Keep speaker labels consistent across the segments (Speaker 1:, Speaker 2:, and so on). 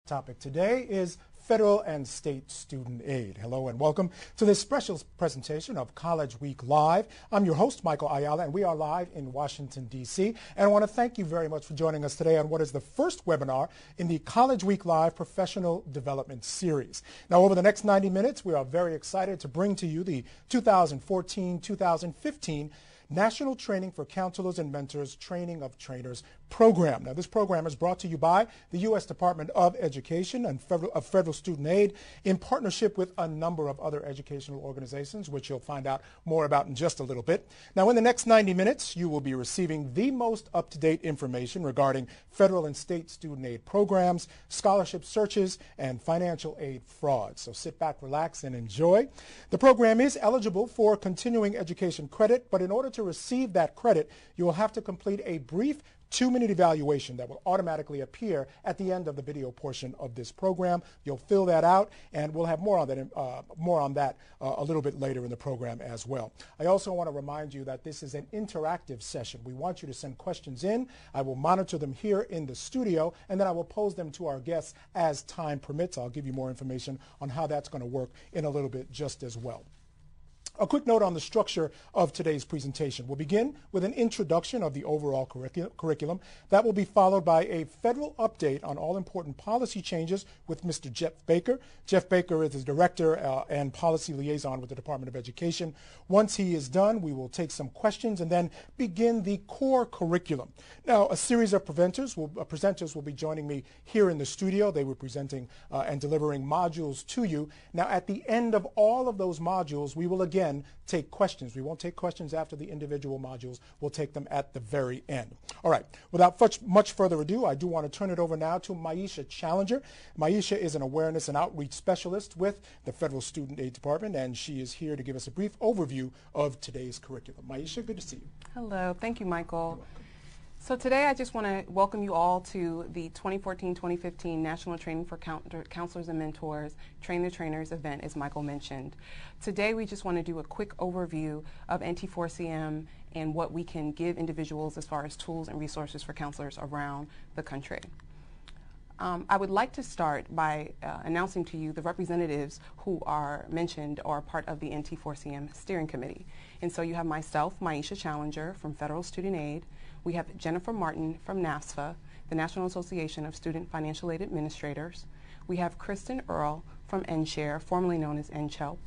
Speaker 1: Topic today is federal and state student aid. Hello and welcome to this special presentation of College Week Live. I'm your host, Michael Ayala, and we are live in Washington, D.C. And I want to thank you very much for joining us today on what is the first webinar in the College Week Live Professional Development Series. Now, over the next 90 minutes, we are very excited to bring to you the 2014-2015 National Training for Counselors and Mentors Training of Trainers program. Now, this program is brought to you by the U.S. Department of Education and Federal Student Aid in partnership with a number of other educational organizations, which you'll find out more about in just a little bit. Now, in the next 90 minutes, you will be receiving the most up-to-date information regarding federal and state student aid programs, scholarship searches, and financial aid fraud. So sit back, relax, and enjoy. The program is eligible for continuing education credit, but in order to receive that credit, you will have to complete a brief 2-minute evaluation that will automatically appear at the end of the video portion of this program. You'll fill that out, and we'll have more on that a little bit later in the program as well. I also want to remind you that this is an interactive session. We want you to send questions in. I will monitor them here in the studio, and then I will pose them to our guests as time permits. I'll give you more information on how that's going to work in a little bit just as well. A quick note on the structure of today's presentation. We'll begin with an introduction of the overall curriculum. That will be followed by a federal update on all important policy changes with Mr. Jeff Baker. Jeff Baker is the Director and Policy Liaison with the Department of Education. Once he is done, we will take some questions and then begin the core curriculum. Now, a series of presenters will be joining me here in the studio. They were presenting and delivering modules to you. Now, at the end of all of those modules, we will again take questions. We won't take questions after the individual modules. We'll take them at the very end. All right. Without much further ado, I do want to turn it over now to Maisha Challenger. Maisha is an awareness and outreach specialist with the Federal Student Aid Department, and she is here to give us a brief overview of today's curriculum. Maisha, good to see you.
Speaker 2: Hello. Thank you, Michael. So today I just want to welcome you all to the 2014-2015 National Training for Counselors and Mentors Train the Trainers event, as Michael mentioned. Today we just want to do a quick overview of NT4CM and what we can give individuals as far as tools and resources for counselors around the country. I would like to start by announcing to you the representatives who are mentioned are part of the NT4CM Steering Committee. And so you have myself, Maisha Challenger from Federal Student Aid. We have Jennifer Martin from NASFA, the National Association of Student Financial Aid Administrators. We have Kristen Earl from NSHARE, formerly known as NCHELP,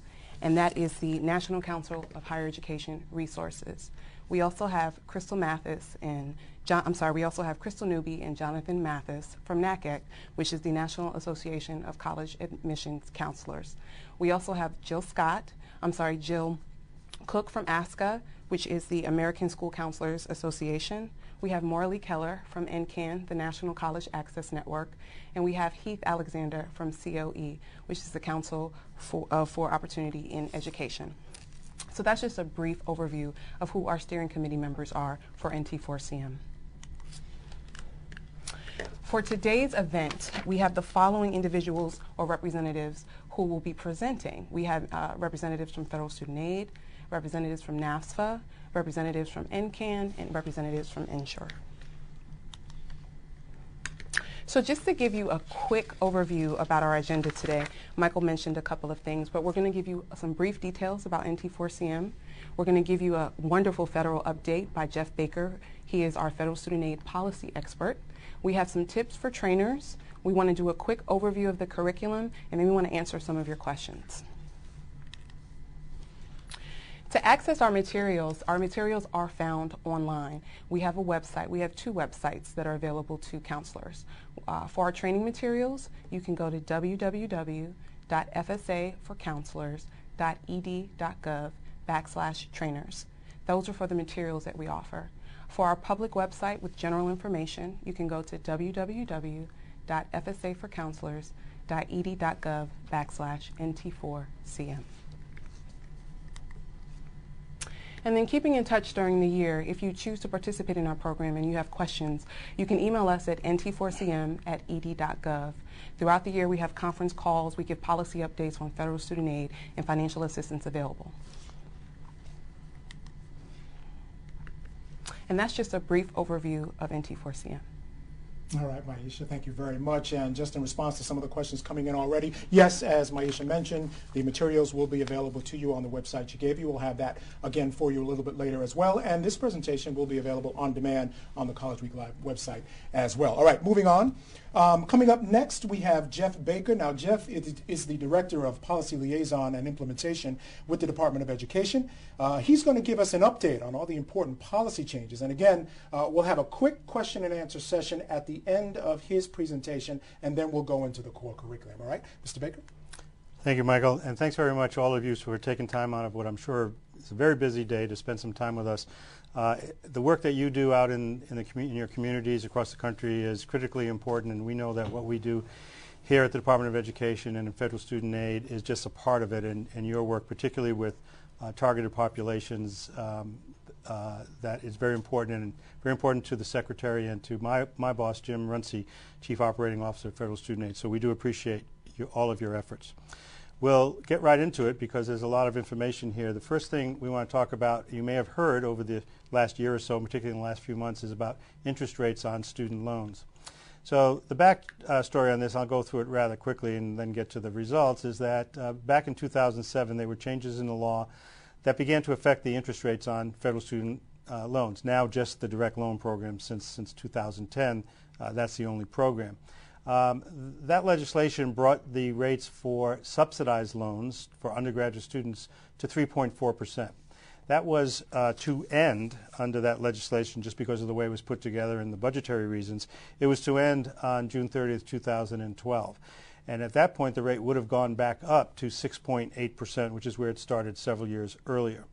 Speaker 2: and that is the National Council of Higher Education Resources. We also have Crystal Mathis and we also have Crystal Newby and Jonathan Mathis from NACAC, which is the National Association of College Admissions Counselors. We also have Jill Cook from ASCA, which is the American School Counselors Association. We have Morley Keller from NCAN, the National College Access Network, and we have Heath Alexander from COE, which is the Council for Opportunity in Education. So that's just a brief overview of who our steering committee members are for NT4CM. For today's event, we have the following individuals or representatives who will be presenting. We have representatives from Federal Student Aid, representatives from NASFA, representatives from NCAN, and representatives from NSHARE. So just to give you a quick overview about our agenda today, Michael mentioned a couple of things, but we're going to give you some brief details about NT4CM. We're going to give you a wonderful federal update by Jeff Baker. He is our Federal Student Aid policy expert. We have some tips for trainers. We want to do a quick overview of the curriculum, and then we want to answer some of your questions. To access our materials are found online. We have a website. We have 2 websites that are available to counselors. For our training materials, you can go to www.fsaforcounselors.ed.gov/trainers. Those are for the materials that we offer. For our public website with general information, you can go to www.fsaforcounselors.ed.gov/NT4CM. And then keeping in touch during the year, if you choose to participate in our program and you have questions, you can email us at nt4cm@ed.gov. Throughout the year, we have conference calls. We give policy updates on federal student aid and financial assistance available. And that's just a brief overview of NT4CM.
Speaker 1: All right, Maisha, thank you very much. And just in response to some of the questions coming in already, yes, as Maisha mentioned, the materials will be available to you on the website she gave you. We'll have that again for you a little bit later as well. And this presentation will be available on demand on the College Week Live website as well. All right, moving on. Coming up next, we have Jeff Baker. Now, Jeff is the Director of Policy Liaison and Implementation with the Department of Education. He's going to give us an update on all the important policy changes. And again, we'll have a quick question and answer session at the end of his presentation, and then we'll go into the core curriculum. All right, Mr. Baker?
Speaker 3: Thank you, Michael, and thanks very much all of you for taking time out of what I'm sure is a very busy day to spend some time with us. The work that you do out in your communities across the country is critically important, and we know that what we do here at the Department of Education and in federal student aid is just a part of it, and your work, particularly with targeted populations, that is very important, and very important to the Secretary and to my boss, Jim Runcie, Chief Operating Officer of Federal Student Aid. So we do appreciate all of your efforts. We'll get right into it because there's a lot of information here. The first thing we want to talk about, you may have heard over the last year or so, particularly in the last few months, is about interest rates on student loans. So the back story on this, I'll go through it rather quickly and then get to the results, is that back in 2007 there were changes in the law that began to affect the interest rates on federal student loans. Now just the direct loan program since 2010, that's the only program. That legislation brought the rates for subsidized loans for undergraduate students to 3.4%. That was to end under that legislation just because of the way it was put together and the budgetary reasons. It was to end on June 30th, 2012. And at that point, the rate would have gone back up to 6.8%, which is where it started several years earlier.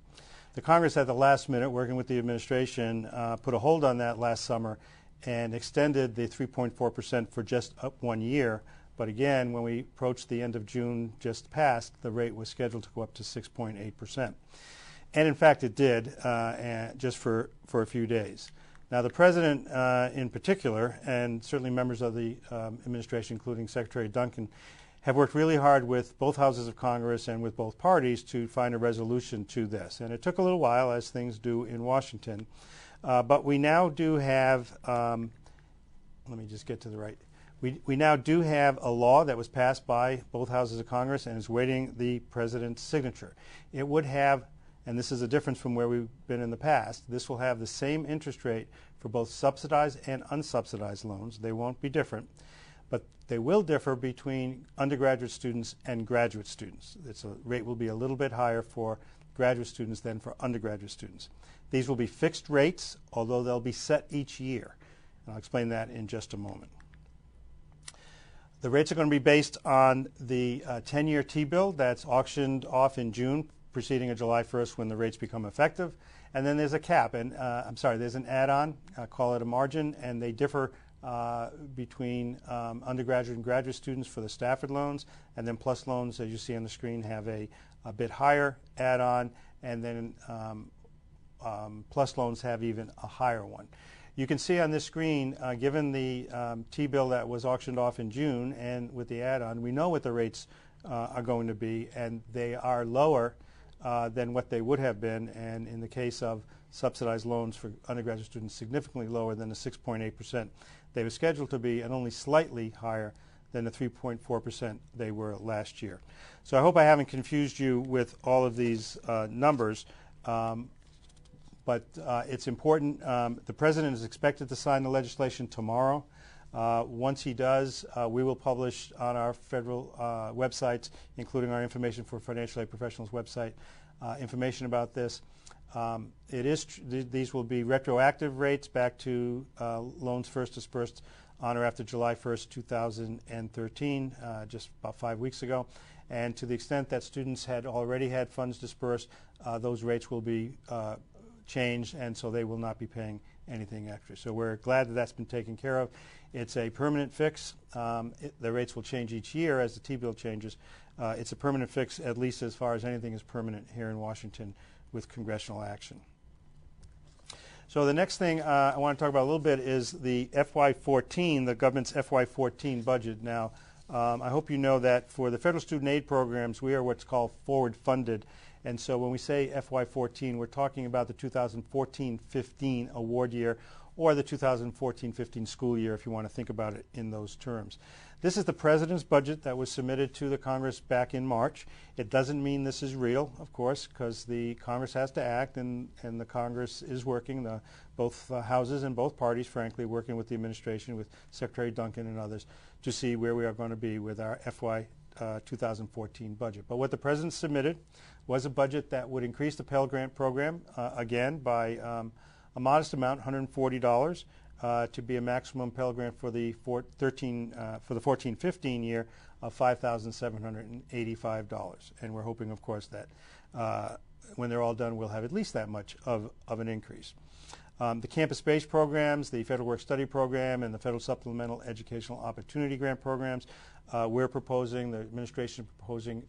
Speaker 3: The Congress at the last minute, working with the administration, put a hold on that last summer and extended the 3.4% for just up 1 year. But again, when we approached the end of June just passed, the rate was scheduled to go up to 6.8%. And in fact, it did, just for a few days. Now, the President in particular, and certainly members of the administration, including Secretary Duncan, have worked really hard with both houses of Congress and with both parties to find a resolution to this. And it took a little while, as things do in Washington. But we now do have, let me just get to the right. We now do have a law that was passed by both houses of Congress and is waiting the President's signature. It would have, and this is a difference from where we've been in the past, this will have the same interest rate for both subsidized and unsubsidized loans. They won't be different, but they will differ between undergraduate students and graduate students. The rate will be a little bit higher for graduate students than for undergraduate students. These will be fixed rates, although they'll be set each year. And I'll explain that in just a moment. The rates are going to be based on the 10-year T-bill that's auctioned off in June, preceding July 1st when the rates become effective. And then there's a cap, and there's an add-on, call it a margin, and they differ between undergraduate and graduate students for the Stafford loans, and then PLUS loans, as you see on the screen, have a bit higher add-on, and then PLUS loans have even a higher one. You can see on this screen, given the T-bill that was auctioned off in June and with the add-on, we know what the rates are going to be, and they are lower than what they would have been, and in the case of subsidized loans for undergraduate students, significantly lower than the 6.8% they were scheduled to be, and only slightly higher than the 3.4% they were last year. So I hope I haven't confused you with all of these numbers, but it's important. The President is expected to sign the legislation tomorrow. Once he does, we will publish on our federal websites, including our Information for Financial Aid Professionals website, information about this. These will be retroactive rates back to loans first dispersed on or after July 1st, 2013, just about 5 weeks ago. And to the extent that students had already had funds dispersed, those rates will be changed, and so they will not be paying anything extra. So we're glad that that's been taken care of. It's a permanent fix. The rates will change each year as the T-bill changes. It's a permanent fix, at least as far as anything is permanent here in Washington with congressional action. So the next thing I want to talk about a little bit is the FY14, the government's FY14 budget. Now, I hope you know that for the federal student aid programs, we are what's called forward funded. And so when we say FY14, we're talking about the 2014-15 award year. or the 2014-15 school year, if you want to think about it in those terms. This is the President's budget that was submitted to the Congress back in March. It doesn't mean this is real, of course, because the Congress has to act, and the Congress is working, both houses and both parties, frankly, working with the administration, with Secretary Duncan and others, to see where we are going to be with our FY 2014 budget. But what the President submitted was a budget that would increase the Pell Grant program, again, by a modest amount, $140, to be a maximum Pell Grant for the 14-15 year of $5,785. And we're hoping, of course, that when they're all done, we'll have at least that much of an increase. The campus-based programs, the Federal Work-Study Program, and the Federal Supplemental Educational Opportunity Grant programs, we're proposing, the administration is proposing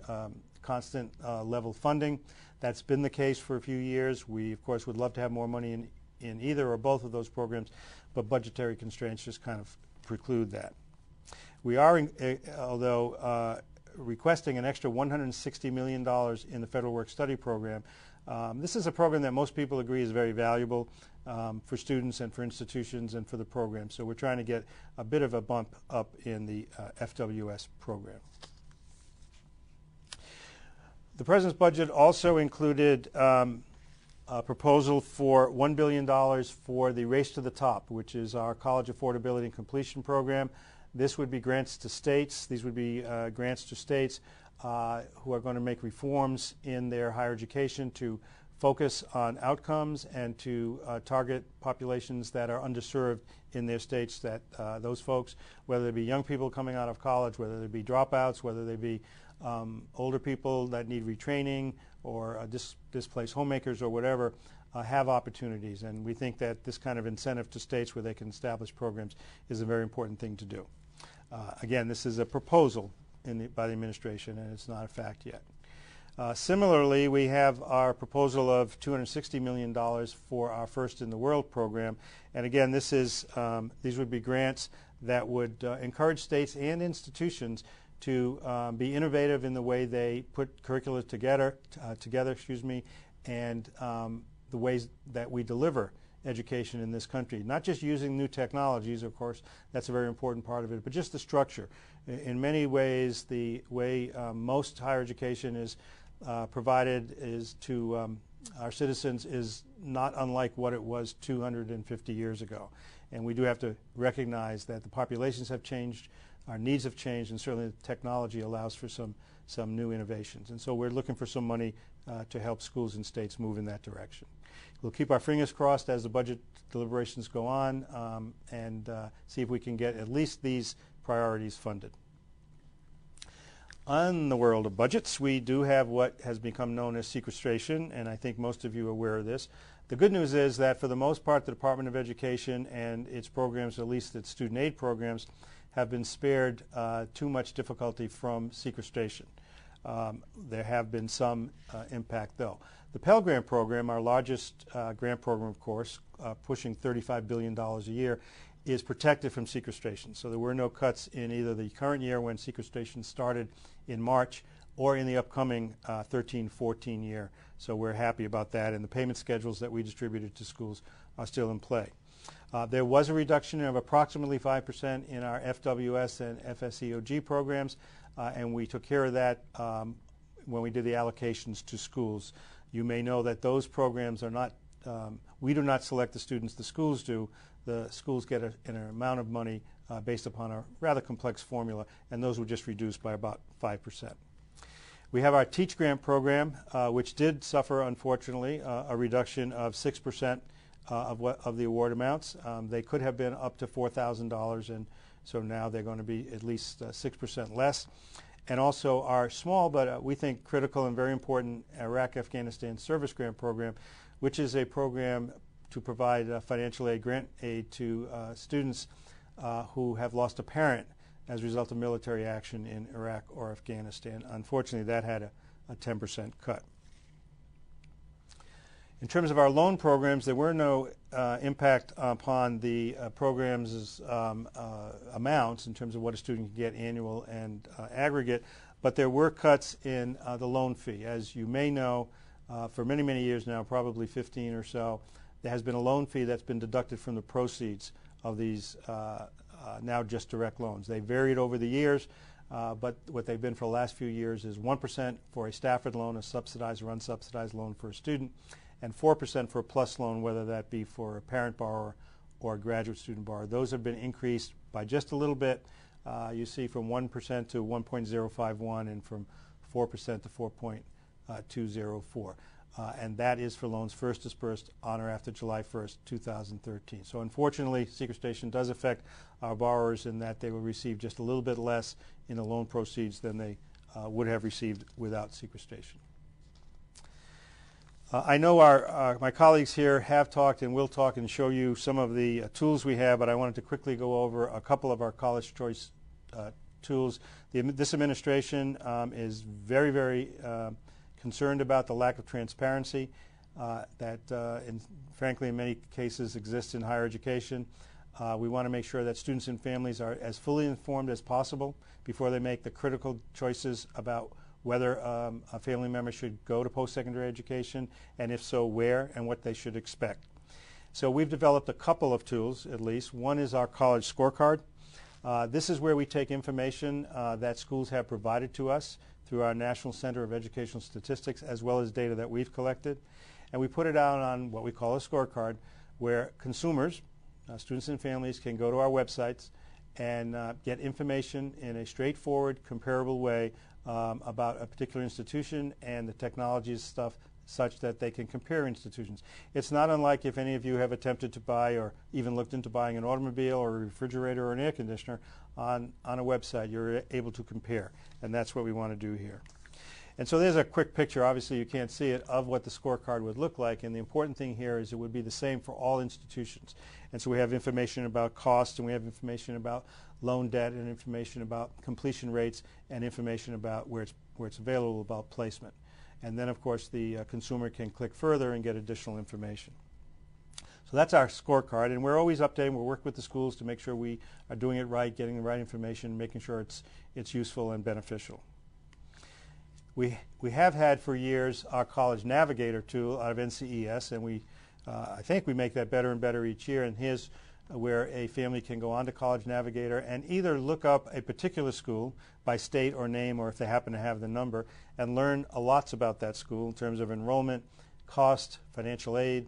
Speaker 3: constant level funding. That's been the case for a few years. We, of course, would love to have more money in either or both of those programs, but budgetary constraints just kind of preclude that. We are, although, requesting an extra $160 million in the Federal Work-Study Program. This is a program that most people agree is very valuable for students and for institutions and for the program. So we're trying to get a bit of a bump up in the FWS program. The President's budget also included a proposal for $1 billion for the Race to the Top, which is our college affordability and completion program. This would be grants to states. These would be grants to states who are going to make reforms in their higher education to focus on outcomes and to target populations that are underserved in their states, that those folks, whether they be young people coming out of college, whether they be dropouts, whether they be older people that need retraining, or displaced homemakers or whatever, have opportunities. And we think that this kind of incentive to states where they can establish programs is a very important thing to do. Again, this is a proposal by the administration, and it's not a fact yet. Similarly, we have our proposal of $260 million for our First in the World program. And again, this is, these would be grants that would encourage states and institutions to be innovative in the way they put curricula together, and the ways that we deliver education in this country. Not just using new technologies, of course, that's a very important part of it, but just the structure. In many ways, the way most higher education is provided is to our citizens is not unlike what it was 250 years ago. And we do have to recognize that the populations have changed, our needs have changed, and certainly the technology allows for some new innovations. And so we're looking for some money to help schools and states move in that direction. We'll keep our fingers crossed as the budget deliberations go on and see if we can get at least these priorities funded. On the world of budgets, we do have what has become known as sequestration, and I think most of you are aware of this. The good news is that for the most part, the Department of Education and its programs, at least its student aid programs, have been spared too much difficulty from sequestration. There have been some impact, though. The Pell Grant program, our largest grant program, of course, pushing $35 billion a year, is protected from sequestration. So there were no cuts in either the current year when sequestration started in March or in the upcoming 13-14 year. So we're happy about that, and the payment schedules that we distributed to schools are still in play. There was a reduction of approximately 5% in our FWS and FSEOG programs, and we took care of that when we did the allocations to schools. You may know that those programs are not, we do not select the students, the schools do. The schools get an amount of money based upon a rather complex formula, and those were just reduced by about 5%. We have our Teach Grant program, which did suffer, unfortunately, a reduction of 6% of the award amounts. They could have been up to $4,000, and so now they're going to be at least 6% less. And also our small but we think critical and very important Iraq-Afghanistan Service Grant program, which is a program to provide financial aid, grant aid to students who have lost a parent as a result of military action in Iraq or Afghanistan. Unfortunately, that had a 10% cut. In terms of our loan programs, there were no impact upon the programs' amounts in terms of what a student can get annual and aggregate, but there were cuts in the loan fee. As you may know, for many, many years now, probably 15 or so, there has been a loan fee that's been deducted from the proceeds of these now just direct loans. They varied over the years, but what they've been for the last few years is 1% for a Stafford loan, a subsidized or unsubsidized loan for a student, and 4% for a plus loan, whether that be for a parent borrower or a graduate student borrower. Those have been increased by just a little bit. You see from 1% to 1.051 and from 4% to 4.204. And that is for loans first dispersed on or after July 1st, 2013. So unfortunately, sequestration does affect our borrowers in that they will receive just a little bit less in the loan proceeds than they would have received without sequestration. I know my colleagues here have talked and will talk and show you some of the tools we have, but I wanted to quickly go over a couple of our college choice tools. This administration is very, very concerned about the lack of transparency that, frankly, in many cases exists in higher education. We want to make sure that students and families are as fully informed as possible before they make the critical choices about whether a family member should go to post-secondary education, and if so, where, and what they should expect. So we've developed a couple of tools, at least. One is our college scorecard. This is where we take information that schools have provided to us through our National Center of Educational Statistics, as well as data that we've collected. And we put it out on what we call a scorecard, where consumers, students and families, can go to our websites and get information in a straightforward, comparable way about a particular institution and the technologies stuff such that they can compare institutions. It's not unlike if any of you have attempted to buy or even looked into buying an automobile or a refrigerator or an air conditioner on a website. You're able to compare, and that's what we want to do here. And so there's a quick picture, obviously you can't see it, of what the scorecard would look like, and the important thing here is it would be the same for all institutions. And so we have information about cost, and we have information about loan debt, and information about completion rates, and information about where it's available, about placement. And then, of course, the consumer can click further and get additional information. So that's our scorecard, and we're always updating. We work with the schools to make sure we are doing it right, getting the right information, making sure it's useful and beneficial. We have had for years our College Navigator tool out of NCES, and I think we make that better and better each year. And here's where a family can go on to College Navigator and either look up a particular school by state or name, or if they happen to have the number, and learn a lot about that school in terms of enrollment, cost, financial aid,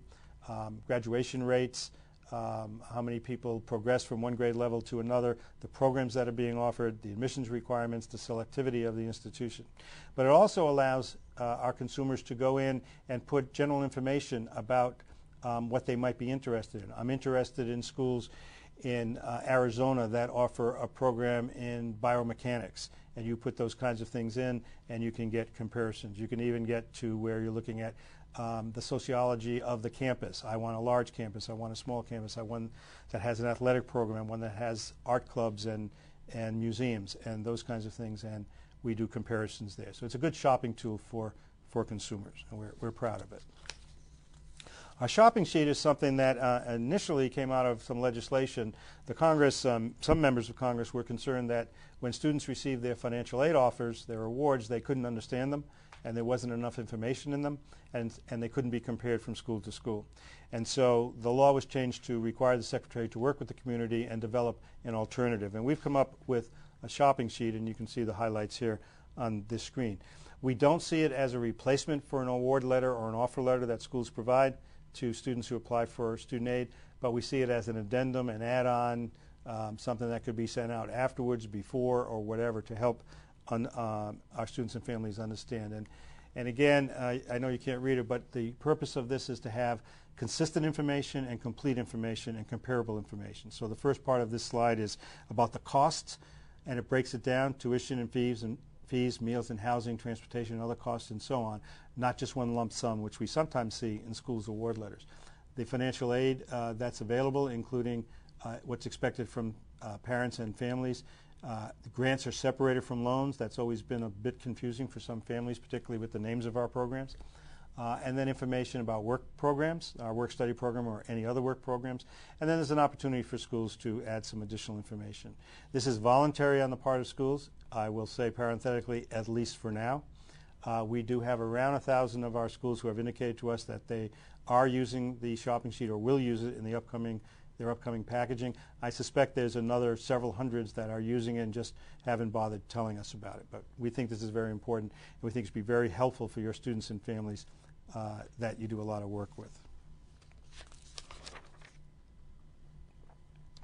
Speaker 3: graduation rates, how many people progress from one grade level to another, the programs that are being offered, the admissions requirements, the selectivity of the institution. But it also allows our consumers to go in and put general information about what they might be interested in. I'm interested in schools in Arizona that offer a program in biomechanics, and you put those kinds of things in and you can get comparisons. You can even get to where you're looking at the sociology of the campus. I want a large campus, I want a small campus, I want one that has an athletic program, one that has art clubs and museums and those kinds of things, and we do comparisons there. So it's a good shopping tool for consumers, and we're proud of it. Our shopping sheet is something that initially came out of some legislation. The Congress, some members of Congress were concerned that when students received their financial aid offers, their awards, they couldn't understand them, and there wasn't enough information in them, and they couldn't be compared from school to school. And so the law was changed to require the Secretary to work with the community and develop an alternative. And we've come up with a shopping sheet, and you can see the highlights here on this screen. We don't see it as a replacement for an award letter or an offer letter that schools provide to students who apply for student aid, but we see it as an addendum, an add-on, something that could be sent out afterwards, before, or whatever, to help our students and families understand. And again, I know you can't read it, but the purpose of this is to have consistent information and complete information and comparable information. So the first part of this slide is about the costs, and it breaks it down: tuition and fees, meals and housing, transportation and other costs, and so on, not just one lump sum, which we sometimes see in schools' award letters. The financial aid that's available, including what's expected from parents and families. The grants are separated from loans. That's always been a bit confusing for some families, particularly with the names of our programs. And then information about work programs, our work-study program or any other work programs. And then there's an opportunity for schools to add some additional information. This is voluntary on the part of schools. I will say parenthetically, at least for now. We do have around 1,000 of our schools who have indicated to us that they are using the shopping sheet or will use it in their upcoming packaging. I suspect there's another several hundreds that are using it and just haven't bothered telling us about it. But we think this is very important, and we think it's be very helpful for your students and families that you do a lot of work with.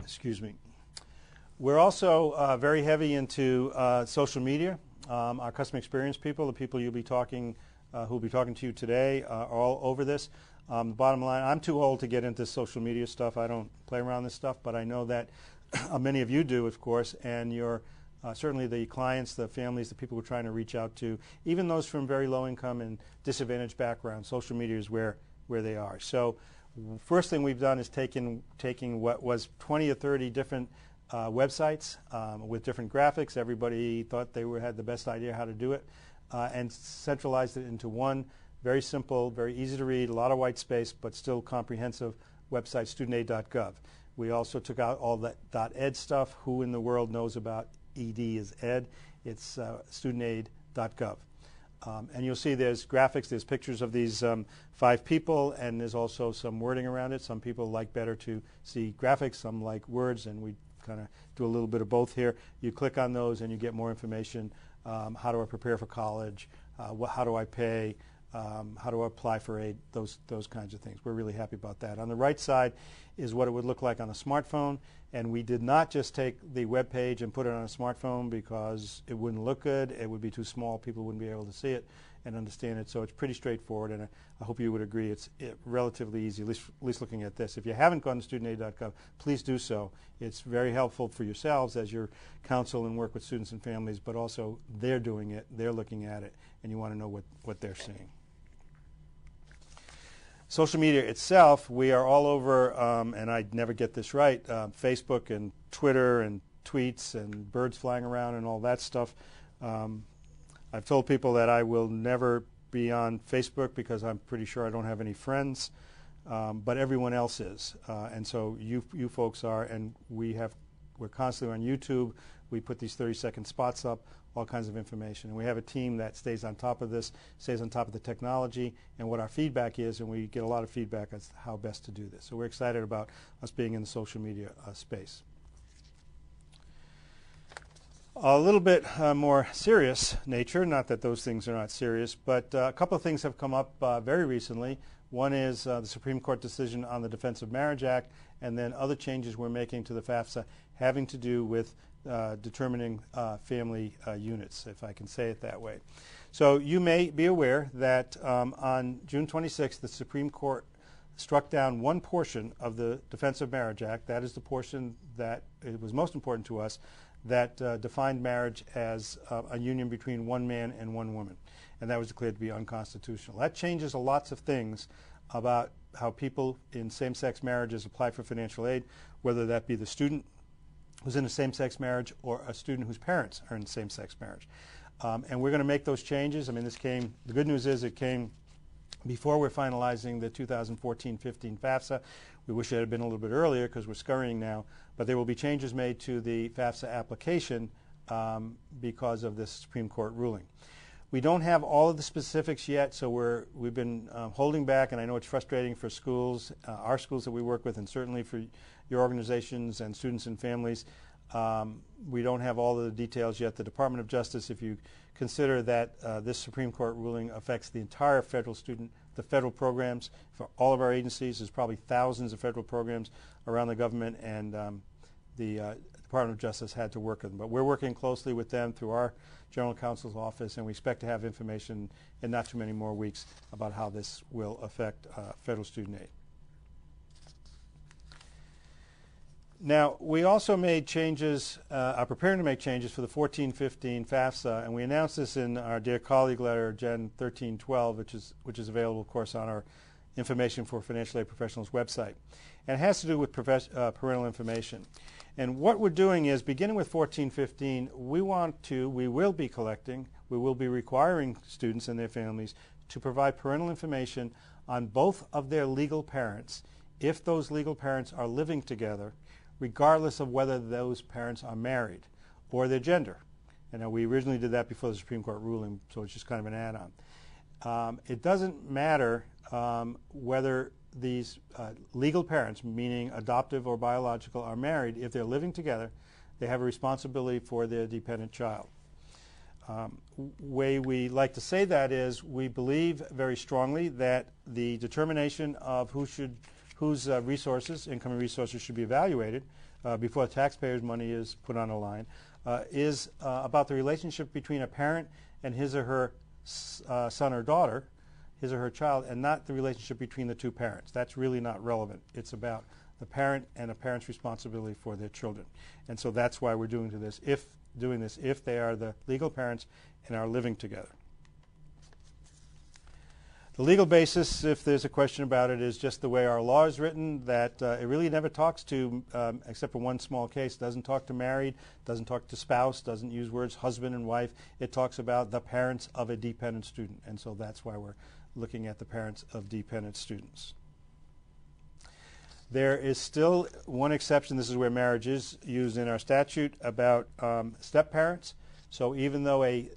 Speaker 3: Excuse me. We're also very heavy into social media. Our customer experience people, the people you'll be talking, who will be talking to you today, are all over this. The bottom line, I'm too old to get into social media stuff. I don't play around this stuff, but I know that many of you do, of course, and you're certainly the clients, the families, the people we're trying to reach out to, even those from very low income and disadvantaged backgrounds. Social media is where they are. So first thing we've done is taking what was 20 or 30 different websites with different graphics. Everybody thought they had the best idea how to do it, and centralized it into one very simple, very easy to read, a lot of white space, but still comprehensive website, studentaid.gov. We also took out all that .ed stuff. Who in the world knows about ED is ed? It's studentaid.gov. And you'll see there's graphics, there's pictures of these 5 people, and there's also some wording around it. Some people like better to see graphics, some like words, and we kind of do a little bit of both here. You click on those and you get more information. How do I prepare for college? How do I pay? How do I apply for aid? Those kinds of things. We're really happy about that. On the right side is what it would look like on a smartphone, and we did not just take the web page and put it on a smartphone because it wouldn't look good. It would be too small. People wouldn't be able to see it and understand it. So it's pretty straightforward, and I hope you would agree it's relatively easy, at least looking at this. If you haven't gone to studentaid.gov, please do so. It's very helpful for yourselves as your counsel and work with students and families, but also they're doing it, they're looking at it, and you want to know what they're seeing. Social media itself, we are all over, and I never get this right, Facebook and Twitter and tweets and birds flying around and all that stuff. I've told people that I will never be on Facebook because I'm pretty sure I don't have any friends, but everyone else is. And so you folks are, and we're constantly on YouTube. We put these 30-second spots up, all kinds of information. And we have a team that stays on top of this, stays on top of the technology and what our feedback is, and we get a lot of feedback as to how best to do this. So we're excited about us being in the social media space. A little bit more serious nature, not that those things are not serious, but a couple of things have come up very recently. One is the Supreme Court decision on the Defense of Marriage Act, and then other changes we're making to the FAFSA having to do with determining family units, if I can say it that way. So you may be aware that on June 26th, the Supreme Court struck down one portion of the Defense of Marriage Act. That is the portion that it was most important to us, that defined marriage as a union between one man and one woman, and that was declared to be unconstitutional. That changes lots of things about how people in same-sex marriages apply for financial aid, whether that be the student who's in a same-sex marriage or a student whose parents are in same-sex marriage. And we're going to make those changes. I mean, the good news is it came before we're finalizing the 2014-15 FAFSA. We wish it had been a little bit earlier because we're scurrying now, but there will be changes made to the FAFSA application because of this Supreme Court ruling. We don't have all of the specifics yet, so we've been holding back, and I know it's frustrating for schools, our schools that we work with, and certainly for your organizations and students and families. We don't have all of the details yet. The Department of Justice, if you consider that this Supreme Court ruling affects the entire the federal programs for all of our agencies, there's probably thousands of federal programs around the government, and the Department of Justice had to work with them. But we're working closely with them through our General Counsel's office, and we expect to have information in not too many more weeks about how this will affect federal student aid. Now, we also made changes, are preparing to make changes for the 14-15 FAFSA, and we announced this in our Dear Colleague letter, Gen 1312, which is available, of course, on our Information for Financial Aid Professionals website. And it has to do with parental information. And what we're doing is, beginning with 14-15, we will be collecting, we will be requiring students and their families to provide parental information on both of their legal parents if those legal parents are living together, regardless of whether those parents are married or their gender. And we originally did that before the Supreme Court ruling, so it's just kind of an add-on. It doesn't matter whether these legal parents, meaning adoptive or biological, are married. If they're living together, they have a responsibility for their dependent child. Way we like to say that is we believe very strongly that the determination of whose resources, income and resources, should be evaluated before the taxpayers' money is put on the line is about the relationship between a parent and his or her son or daughter, his or her child, and not the relationship between the two parents. That's really not relevant. It's about the parent and a parent's responsibility for their children. And so that's why we're doing this if they are the legal parents and are living together. The legal basis, if there's a question about it, is just the way our law is written, that it really never talks to, except for one small case, doesn't talk to married, doesn't talk to spouse, doesn't use words husband and wife. It talks about the parents of a dependent student, and so that's why we're looking at the parents of dependent students. There is still one exception. This is where marriage is used in our statute about step-parents. So even though a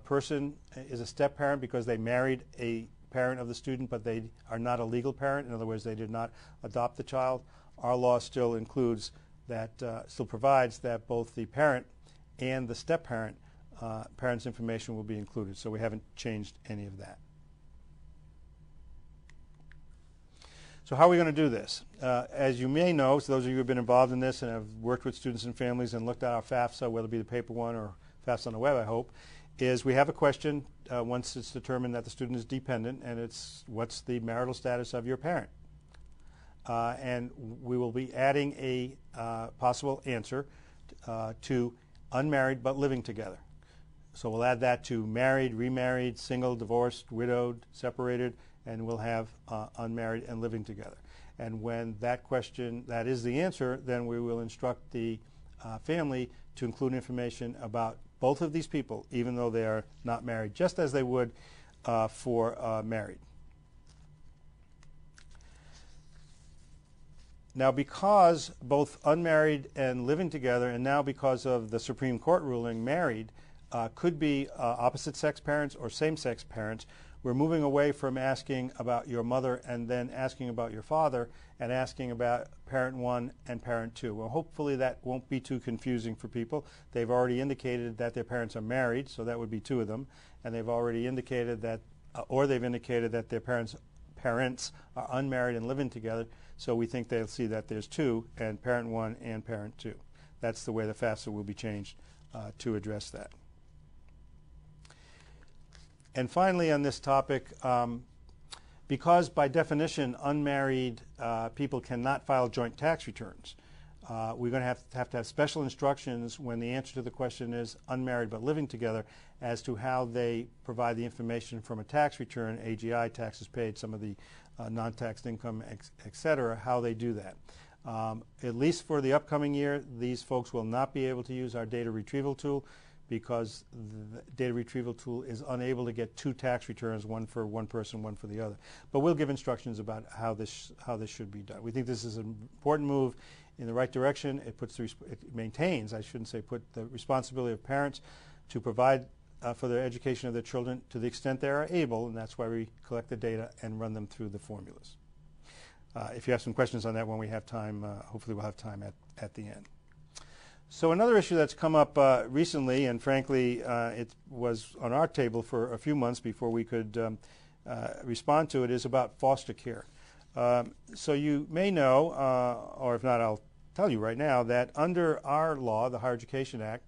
Speaker 3: person is a step-parent because they married a parent of the student, but they are not a legal parent, in other words, they did not adopt the child, our law still includes that, still provides that both the parent and the step-parent parent's information will be included. So we haven't changed any of that. So how are we going to do this? As you may know, so those of you who have been involved in this and have worked with students and families and looked at our FAFSA, whether it be the paper one or FAFSA on the web, I hope, is we have a question once it's determined that the student is dependent, and it's what's the marital status of your parent? And we will be adding a possible answer to unmarried but living together. So we'll add that to married, remarried, single, divorced, widowed, separated, and we'll have unmarried and living together. And when that question, that is the answer, then we will instruct the family to include information about both of these people, even though they are not married, just as they would for married. Now, because both unmarried and living together, and now because of the Supreme Court ruling, married could be opposite-sex parents or same-sex parents, we're moving away from asking about your mother and then asking about your father and asking about parent one and parent two. Well, hopefully that won't be too confusing for people. They've already indicated that their parents are married, so that would be two of them, and they've already indicated that, they've indicated that their parents are unmarried and living together, so we think they'll see that there's two, and parent one and parent two. That's the way the FAFSA will be changed to address that. And finally on this topic, because by definition unmarried people cannot file joint tax returns, we're going to have special instructions when the answer to the question is unmarried but living together as to how they provide the information from a tax return, AGI, taxes paid, some of the non-taxed income, et cetera, how they do that. At least for the upcoming year, these folks will not be able to use our data retrieval tool because the data retrieval tool is unable to get two tax returns, one for one person, one for the other. But we'll give instructions about how this should be done. We think this is an important move in the right direction. It maintains, I shouldn't say put, the responsibility of parents to provide for the education of their children to the extent they are able, and that's why we collect the data and run them through the formulas. If you have some questions on that when we have time, hopefully we'll have time at the end. So another issue that's come up recently, and frankly it was on our table for a few months before we could respond to it, is about foster care. So you may know, or if not I'll tell you right now, that under our law, the Higher Education Act,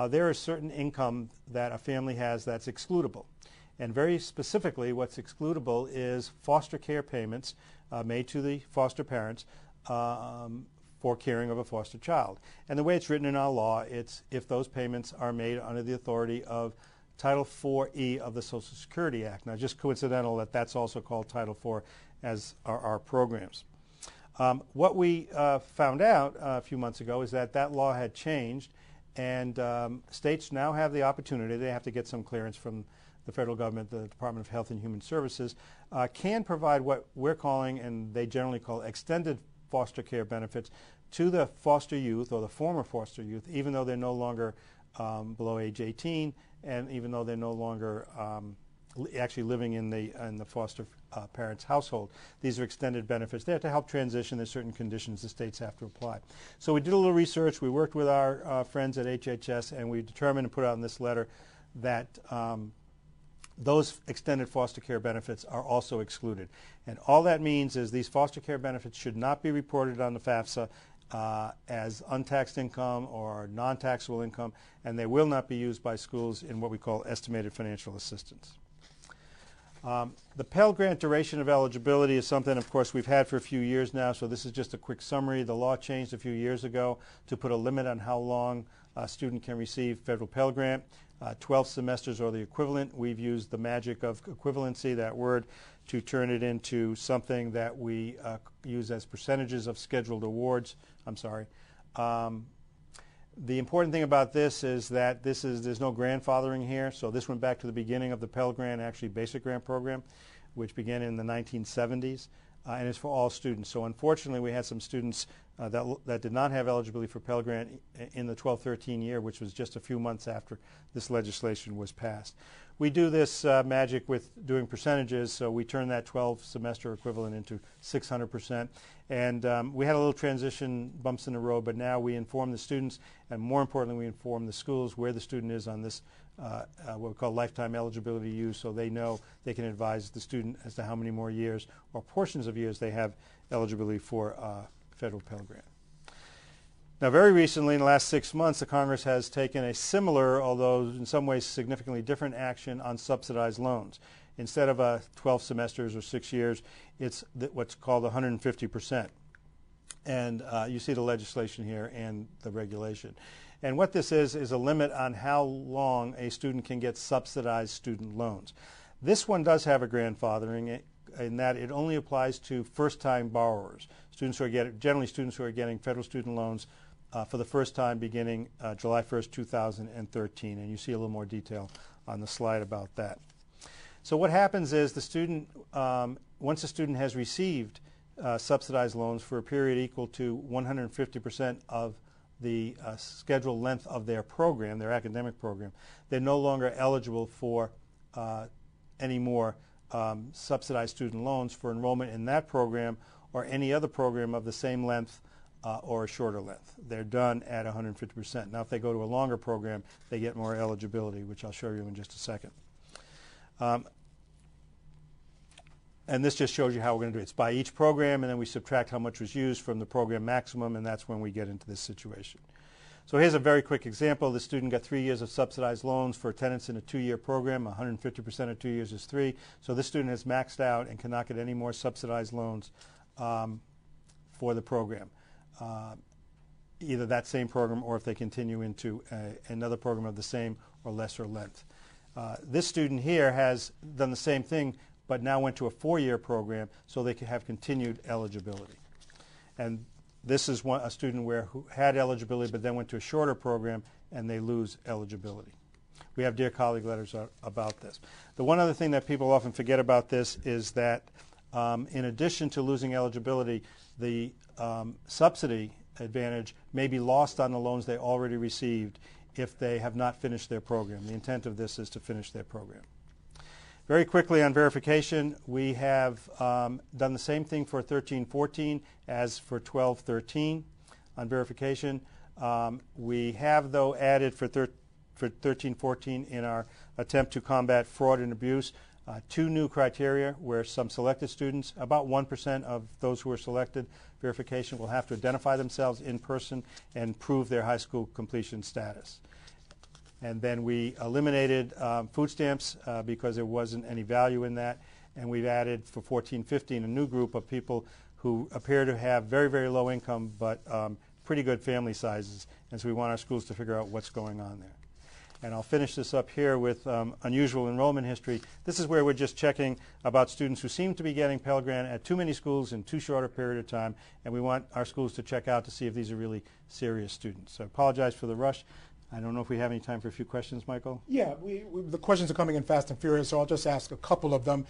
Speaker 3: there is certain income that a family has that's excludable. And very specifically what's excludable is foster care payments made to the foster parents for caring of a foster child. And the way it's written in our law, it's if those payments are made under the authority of Title IV-E of the Social Security Act. Now, just coincidental that that's also called Title IV, as are our programs. What we found out a few months ago is that that law had changed, and states now have the opportunity, they have to get some clearance from the federal government, the Department of Health and Human Services, can provide what we're calling, and they generally call, extended foster care benefits to the foster youth or the former foster youth, even though they're no longer below age 18, and even though they're no longer actually living in the foster parent's household. These are extended benefits. They're to help transition. There's certain conditions the states have to apply. So we did a little research. We worked with our friends at HHS, and we determined and put out in this letter that those extended foster care benefits are also excluded. And all that means is these foster care benefits should not be reported on the FAFSA as untaxed income or non-taxable income, and they will not be used by schools in what we call estimated financial assistance. The Pell Grant duration of eligibility is something, of course, we've had for a few years now, so this is just a quick summary. The law changed a few years ago to put a limit on how long a student can receive federal Pell Grant. 12 semesters or the equivalent. We've used the magic of equivalency, that word, to turn it into something that we use as percentages of scheduled awards. I'm sorry. The important thing about this is that there's no grandfathering here. So this went back to the beginning of the Pell Grant, actually basic grant program, which began in the 1970s, and is for all students. So unfortunately, we had some students that did not have eligibility for Pell Grant in the 12-13 year, which was just a few months after this legislation was passed. We do this magic with doing percentages, so we turn that 12 semester equivalent into 600%. And we had a little transition bumps in the road, but now we inform the students, and more importantly, we inform the schools where the student is on this what we call lifetime eligibility use, so they know they can advise the student as to how many more years or portions of years they have eligibility for federal Pell Grant. Now, very recently, in the last 6 months, the Congress has taken a similar, although in some ways significantly different, action on subsidized loans. Instead of 12 semesters or 6 years, it's what's called 150%. And you see the legislation here and the regulation. And what this is a limit on how long a student can get subsidized student loans. This one does have a grandfathering in that it only applies to first-time borrowers, generally students who are getting federal student loans for the first time beginning July 1st, 2013. And you see a little more detail on the slide about that. So what happens is the student, once a student has received subsidized loans for a period equal to 150% of the scheduled length of their program, their academic program, they're no longer eligible for any more subsidized student loans for enrollment in that program or any other program of the same length or a shorter length. They're done at 150%. Now, if they go to a longer program, they get more eligibility, which I'll show you in just a second. And this just shows you how we're going to do it. It's by each program, and then we subtract how much was used from the program maximum, and that's when we get into this situation. So here's a very quick example. The student got 3 years of subsidized loans for attendance in a 2-year program. 150% of 2 years is 3. So this student has maxed out and cannot get any more subsidized loans for the program, either that same program or if they continue into another program of the same or lesser length. This student here has done the same thing, but now went to a 4-year program so they can have continued eligibility. And this is a student who had eligibility but then went to a shorter program and they lose eligibility. We have dear colleague letters about this. The one other thing that people often forget about this is that in addition to losing eligibility, the subsidy advantage may be lost on the loans they already received if they have not finished their program. The intent of this is to finish their program. Very quickly on verification, we have done the same thing for 13-14 as for 12-13 on verification. We have, though, added for 13-14 in our attempt to combat fraud and abuse 2 new criteria where some selected students, about 1% of those who are selected verification, will have to identify themselves in person and prove their high school completion status. And then we eliminated food stamps because there wasn't any value in that. And we've added for 14-15 a new group of people who appear to have very, very low income but pretty good family sizes. And so we want our schools to figure out what's going on there. And I'll finish this up here with unusual enrollment history. This is where we're just checking about students who seem to be getting Pell Grant at too many schools in too short a period of time. And we want our schools to check out to see if these are really serious students. So I apologize for the rush. I don't know if we have any time for a few questions, Michael.
Speaker 1: Yeah, the questions are coming in fast and furious, so I'll just ask a couple of them.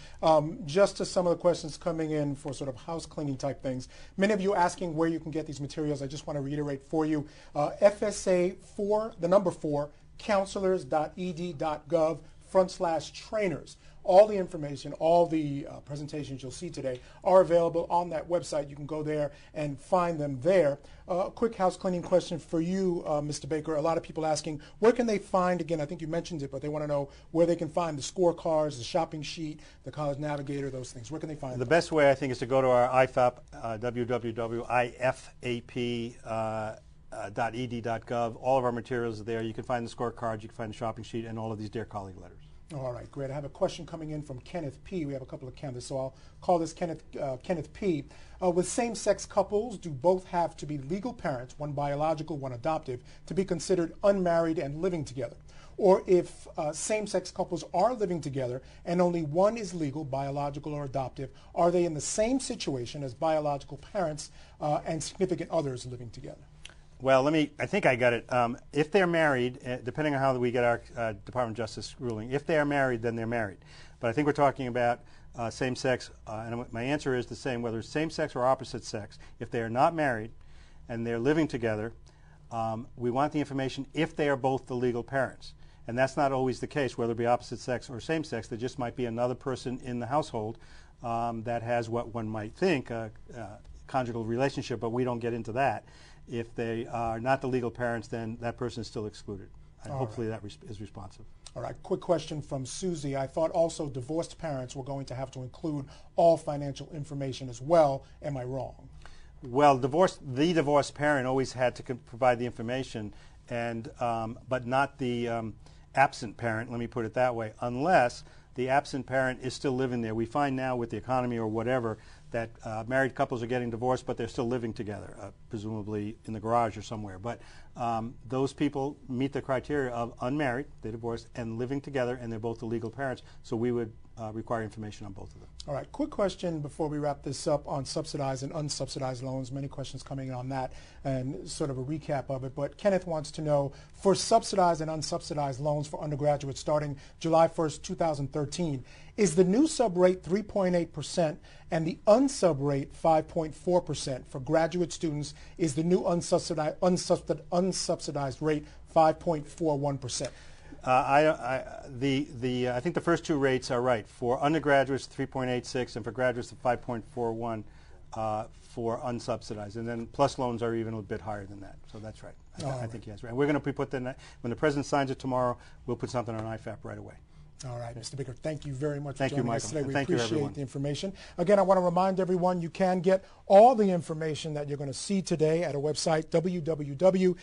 Speaker 1: Just to some of the questions coming in for sort of house cleaning type things. Many of you asking where you can get these materials. I just want to reiterate for you, FSA 4, the number 4, counselors.ed.gov/trainers. All the information, all the presentations you'll see today are available on that website. You can go there and find them there. A quick house cleaning question for you, Mr. Baker. A lot of people asking, where can they find, again, I think you mentioned it, but they want to know where they can find the scorecards, the shopping sheet, the College Navigator, those things. Where can they find them?
Speaker 3: The best way, I think, is to go to our IFAP, www.ifap.ed.gov. All of our materials are there. You can find the scorecards, you can find the shopping sheet, and all of these Dear Colleague letters.
Speaker 1: All right, great. I have a question coming in from Kenneth P. We have a couple of candidates, so I'll call this Kenneth P. With same-sex couples, do both have to be legal parents, one biological, one adoptive, to be considered unmarried and living together? Or if same-sex couples are living together and only one is legal, biological or adoptive, are they in the same situation as biological parents and significant others living together?
Speaker 3: Well, I think I got it. If they're married, depending on how we get our Department of Justice ruling, if they are married, then they're married. But I think we're talking about same-sex, and my answer is the same, whether it's same-sex or opposite sex. If they are not married and they're living together, we want the information if they are both the legal parents. And that's not always the case, whether it be opposite sex or same-sex. There just might be another person in the household that has what one might think a conjugal relationship, but we don't get into that. If they are not the legal parents, then that person is still excluded. And hopefully that is responsive.
Speaker 1: All right, quick question from Susie. I thought also divorced parents were going to have to include all financial information as well. Am I wrong?
Speaker 3: Well, the divorced parent always had to provide the information, and but not the absent parent, let me put it that way, unless the absent parent is still living there. We find now with the economy or whatever that married couples are getting divorced, but they're still living together, presumably in the garage or somewhere. But those people meet the criteria of unmarried, they divorced, and living together, and they're both the legal parents. So we would require information on both of them.
Speaker 1: All right, quick question before we wrap this up on subsidized and unsubsidized loans. Many questions coming in on that and sort of a recap of it. But Kenneth wants to know, for subsidized and unsubsidized loans for undergraduates starting July 1st, 2013, is the new sub rate 3.8% and the unsub rate 5.4%? For graduate students, is the new unsubsidized rate 5.41%?
Speaker 3: I think the first two rates are right. For undergraduates, 3.86, and for graduates, 5.41 for unsubsidized. And then plus loans are even a bit higher than that. So that's right. I think he has right. And we're going to put that when the president signs it tomorrow, we'll put something on IFAP right away.
Speaker 1: All right, Mr. Baker, thank you very much
Speaker 3: for joining us
Speaker 1: today. We
Speaker 3: thank you,
Speaker 1: appreciate
Speaker 3: everyone.
Speaker 1: The information. Again, I want to remind everyone you can get all the information that you're going to see today at a website, www.fsa4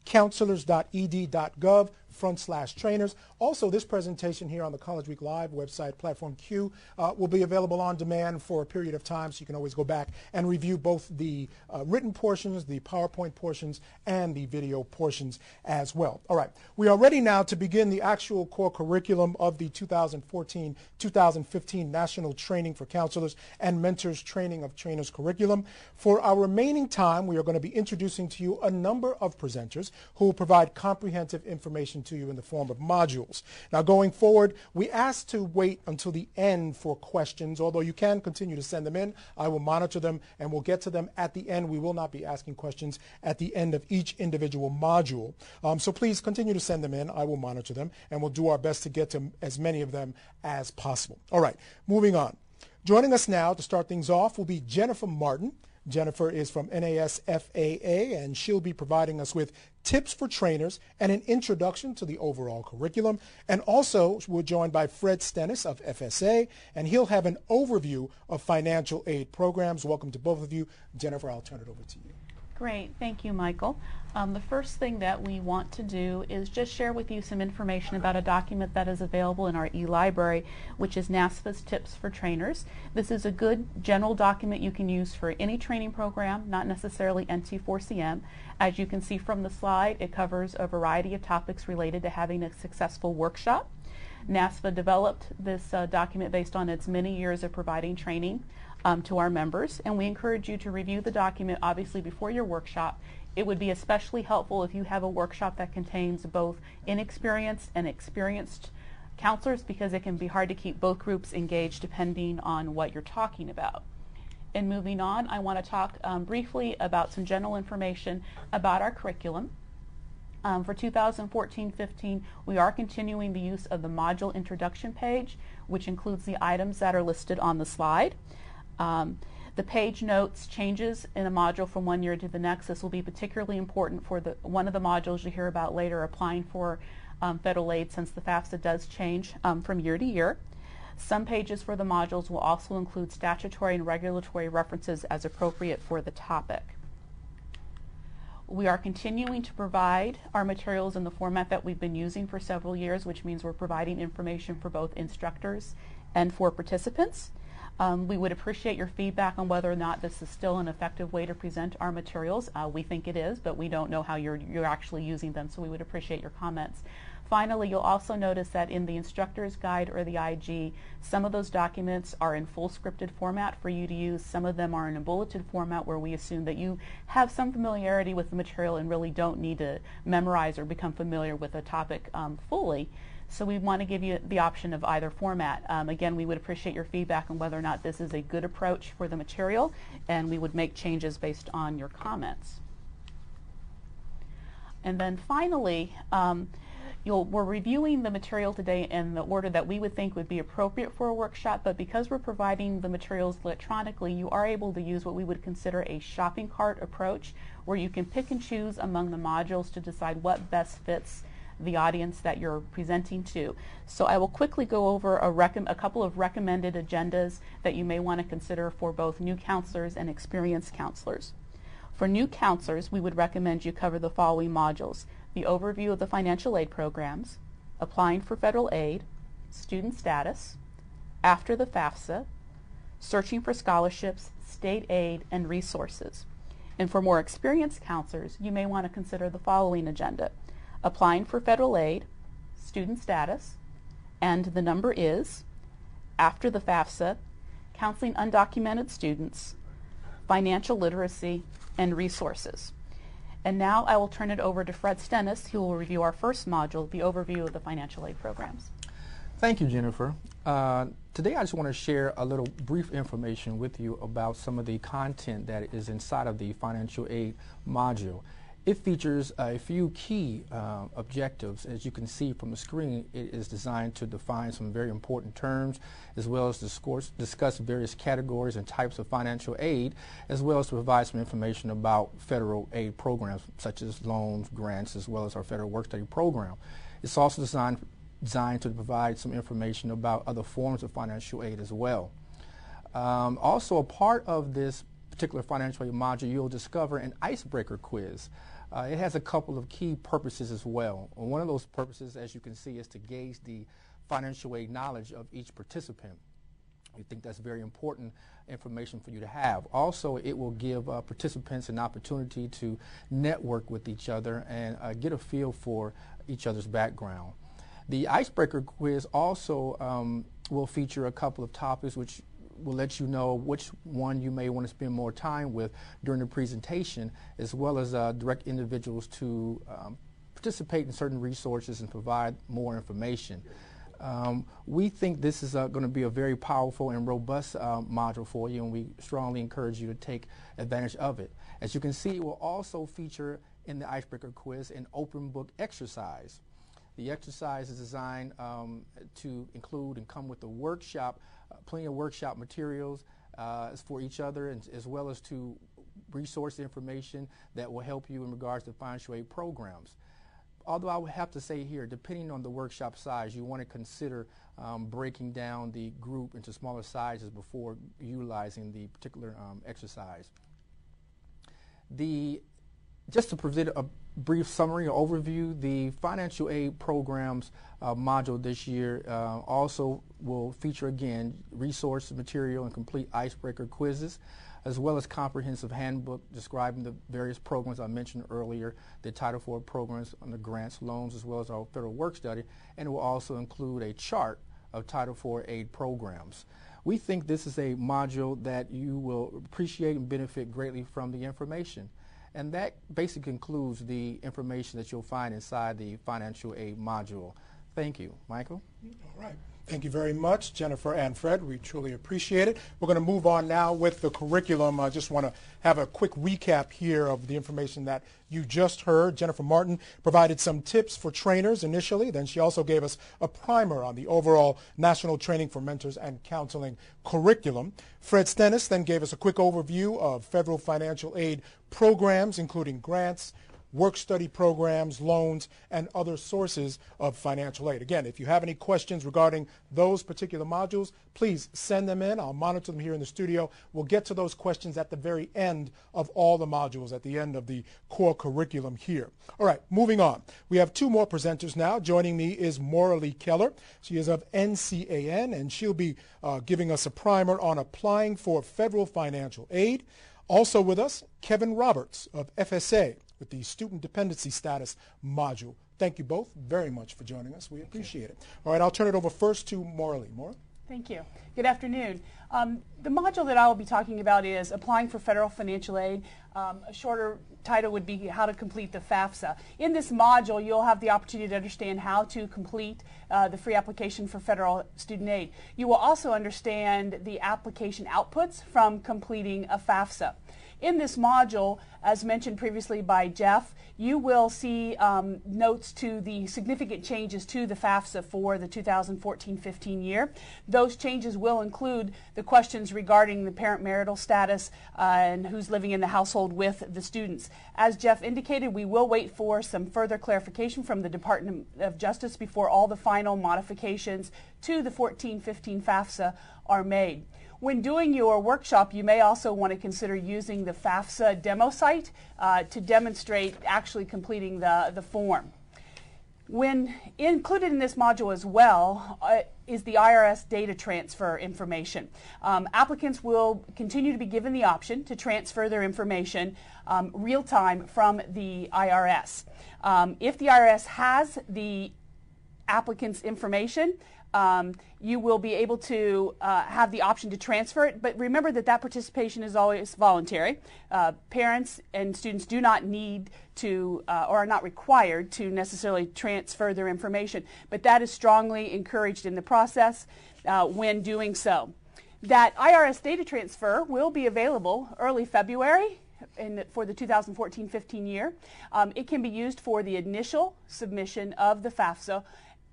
Speaker 1: counselors.ed.gov/trainers. Also, this presentation here on the College Week Live website, Platform Q, will be available on demand for a period of time, so you can always go back and review both the written portions, the PowerPoint portions, and the video portions as well. All right, we are ready now to begin the actual core curriculum of the 2014-2015 National Training for Counselors and Mentors Training of Trainers curriculum. For our remaining time, we are going to be introducing to you a number of presenters who will provide comprehensive information to you in the form of modules. Now, going forward, we ask to wait until the end for questions, although you can continue to send them in. I will monitor them, and we'll get to them at the end. We will not be asking questions at the end of each individual module. So please continue to send them in. I will monitor them, and we'll do our best to get to as many of them as possible. All right, moving on. Joining us now to start things off will be Jennifer Martin. Jennifer is from NASFAA, and she'll be providing us with tips for trainers and an introduction to the overall curriculum. And also, we're joined by Fred Stennis of FSA, and he'll have an overview of financial aid programs. Welcome to both of you. Jennifer, I'll turn it over to you.
Speaker 4: Great. Thank you, Michael. The first thing that we want to do is just share with you some information about a document that is available in our e-library, which is NASFA's Tips for Trainers. This is a good general document you can use for any training program, not necessarily NT4CM. As you can see from the slide, it covers a variety of topics related to having a successful workshop. NASFA developed this document based on its many years of providing training to our members, and we encourage you to review the document obviously before your workshop. It would be especially helpful if you have a workshop that contains both inexperienced and experienced counselors, because it can be hard to keep both groups engaged depending on what you're talking about. And moving on, I want to talk briefly about some general information about our curriculum. For 2014-15, we are continuing the use of the module introduction page, which includes the items that are listed on the slide. The page notes changes in a module from one year to the next. This will be particularly important for one of the modules you hear about later, applying for federal aid, since the FAFSA does change from year to year. Some pages for the modules will also include statutory and regulatory references as appropriate for the topic. We are continuing to provide our materials in the format that we've been using for several years, which means we're providing information for both instructors and for participants. We would appreciate your feedback on whether or not this is still an effective way to present our materials. We think it is, but we don't know how you're actually using them, so we would appreciate your comments. Finally, you'll also notice that in the instructor's guide or the IG, some of those documents are in full scripted format for you to use. Some of them are in a bulleted format, where we assume that you have some familiarity with the material and really don't need to memorize or become familiar with a topic fully. So we want to give you the option of either format. Again, we would appreciate your feedback on whether or not this is a good approach for the material, and we would make changes based on your comments. And then finally, we're reviewing the material today in the order that we would think would be appropriate for a workshop, but because we're providing the materials electronically, you are able to use what we would consider a shopping cart approach, where you can pick and choose among the modules to decide what best fits the audience that you're presenting to. So I will quickly go over a couple of recommended agendas that you may want to consider for both new counselors and experienced counselors. For new counselors, we would recommend you cover the following modules: the overview of the financial aid programs, applying for federal aid, student status, after the FAFSA, searching for scholarships, state aid, and resources. And for more experienced counselors, you may want to consider the following agenda: applying for federal aid, student status, and the number is, after the FAFSA, counseling undocumented students, financial literacy, and resources. And now I will turn it over to Fred Stennis, who will review our first module, the overview of the financial aid programs.
Speaker 5: Thank you, Jennifer. Today I just want to share a little brief information with you about some of the content that is inside of the financial aid module. It features a few key objectives. As you can see from the screen, it is designed to define some very important terms, as well as discuss various categories and types of financial aid, as well as to provide some information about federal aid programs, such as loans, grants, as well as our federal work-study program. It's also designed to provide some information about other forms of financial aid as well. Also, a part of this particular financial aid module, you'll discover an icebreaker quiz. It has a couple of key purposes as well. One of those purposes, as you can see, is to gauge the financial aid knowledge of each participant. We think that's very important information for you to have. Also, it will give participants an opportunity to network with each other and get a feel for each other's background. The icebreaker quiz also will feature a couple of topics which will let you know which one you may want to spend more time with during the presentation, as well as direct individuals to participate in certain resources and provide more information. We think this is going to be a very powerful and robust module for you, and we strongly encourage you to take advantage of it. As you can see, it will also feature in the icebreaker quiz an open book exercise. The exercise is designed to include and come with a workshop, plenty of workshop materials for each other, and as well as to resource information that will help you in regards to financial aid programs. Although I would have to say here, depending on the workshop size, you want to consider breaking down the group into smaller sizes before utilizing the particular exercise. Just to present a brief summary or overview, the financial aid programs module this year also will feature, again, resource material and complete icebreaker quizzes, as well as comprehensive handbook describing the various programs I mentioned earlier, the Title IV programs under grants, loans, as well as our federal work study, and it will also include a chart of Title IV aid programs. We think this is a module that you will appreciate and benefit greatly from the information. And that basically concludes the information that you'll find inside the financial aid module. Thank you. Michael?
Speaker 1: All right. Thank you very much, Jennifer and Fred. We truly appreciate it. We're going to move on now with the curriculum. I just want to have a quick recap here of the information that you just heard. Jennifer Martin provided some tips for trainers initially. Then she also gave us a primer on the overall National Training for Mentors and Counseling curriculum. Fred Stennis then gave us a quick overview of federal financial aid programs, including grants, work-study programs, loans, and other sources of financial aid. Again, if you have any questions regarding those particular modules, please send them in. I'll monitor them here in the studio. We'll get to those questions at the very end of all the modules, at the end of the core curriculum here. All right, moving on. We have two more presenters now. Joining me is Maura Lee Keller. She is of NCAN, and she'll be giving us a primer on applying for federal financial aid. Also with us, Kevin Roberts of FSA, with the Student Dependency Status module. Thank you both very much for joining us. We appreciate it. All right, I'll turn it over first to Maura Lee. Maura?
Speaker 6: Thank you. Good afternoon. The module that I will be talking about is applying for federal financial aid. A shorter title would be how to complete the FAFSA. In this module, you'll have the opportunity to understand how to complete the free application for federal student aid. You will also understand the application outputs from completing a FAFSA. In this module, as mentioned previously by Jeff, you will see notes to the significant changes to the FAFSA for the 2014-15 year. Those changes will include the questions regarding the parent marital status and who's living in the household with the students. As Jeff indicated, we will wait for some further clarification from the Department of Justice before all the final modifications to the 14-15 FAFSA are made. When doing your workshop, you may also want to consider using the FAFSA demo site to demonstrate actually completing the form. When included in this module as well is the IRS data transfer information. Applicants will continue to be given the option to transfer their information real-time from the IRS. If the IRS has the applicant's information, you will be able to have the option to transfer it, but remember that participation is always voluntary. Parents and students do not need to or are not required to necessarily transfer their information, but that is strongly encouraged in the process when doing so. That IRS data transfer will be available early February for the 2014-15 year. It can be used for the initial submission of the FAFSA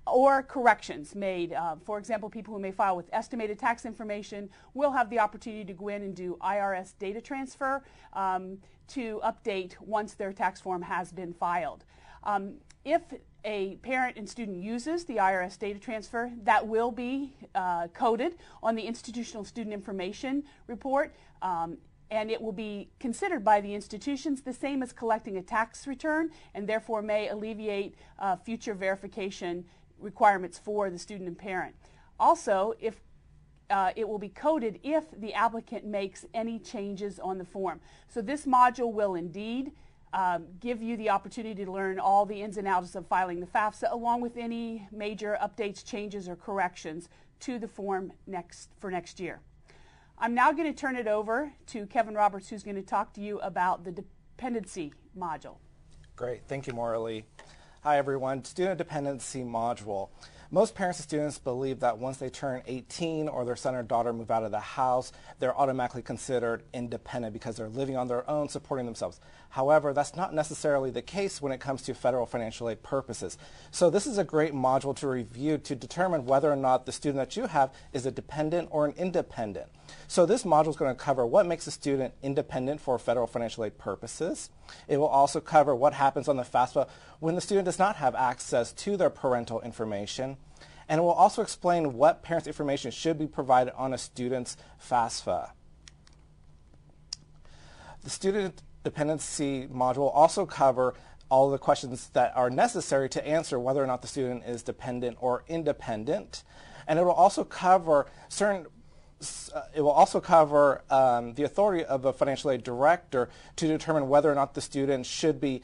Speaker 6: or corrections made. For example, people who may file with estimated tax information will have the opportunity to go in and do IRS data transfer to update once their tax form has been filed. If a parent and student uses the IRS data transfer, that will be coded on the Institutional Student Information Report, and it will be considered by the institutions the same as collecting a tax return, and therefore may alleviate future verification requirements for the student and parent. Also, if it will be coded if the applicant makes any changes on the form. So this module will indeed give you the opportunity to learn all the ins and outs of filing the FAFSA, along with any major updates, changes, or corrections to the form for next year. I'm now going to turn it over to Kevin Roberts, who's going to talk to you about the dependency module.
Speaker 7: Great. Thank you, Maura Lee. Hi, everyone. Student dependency module. Most parents and students believe that once they turn 18 or their son or daughter move out of the house, they're automatically considered independent because they're living on their own, supporting themselves. However, that's not necessarily the case when it comes to federal financial aid purposes. So this is a great module to review to determine whether or not the student that you have is a dependent or an independent. So this module is going to cover what makes a student independent for federal financial aid purposes. It will also cover what happens on the FAFSA when the student does not have access to their parental information. And it will also explain what parents' information should be provided on a student's FAFSA. The student dependency module will also cover all the questions that are necessary to answer whether or not the student is dependent or independent. And it will also cover the authority of a financial aid director to determine whether or not the student should be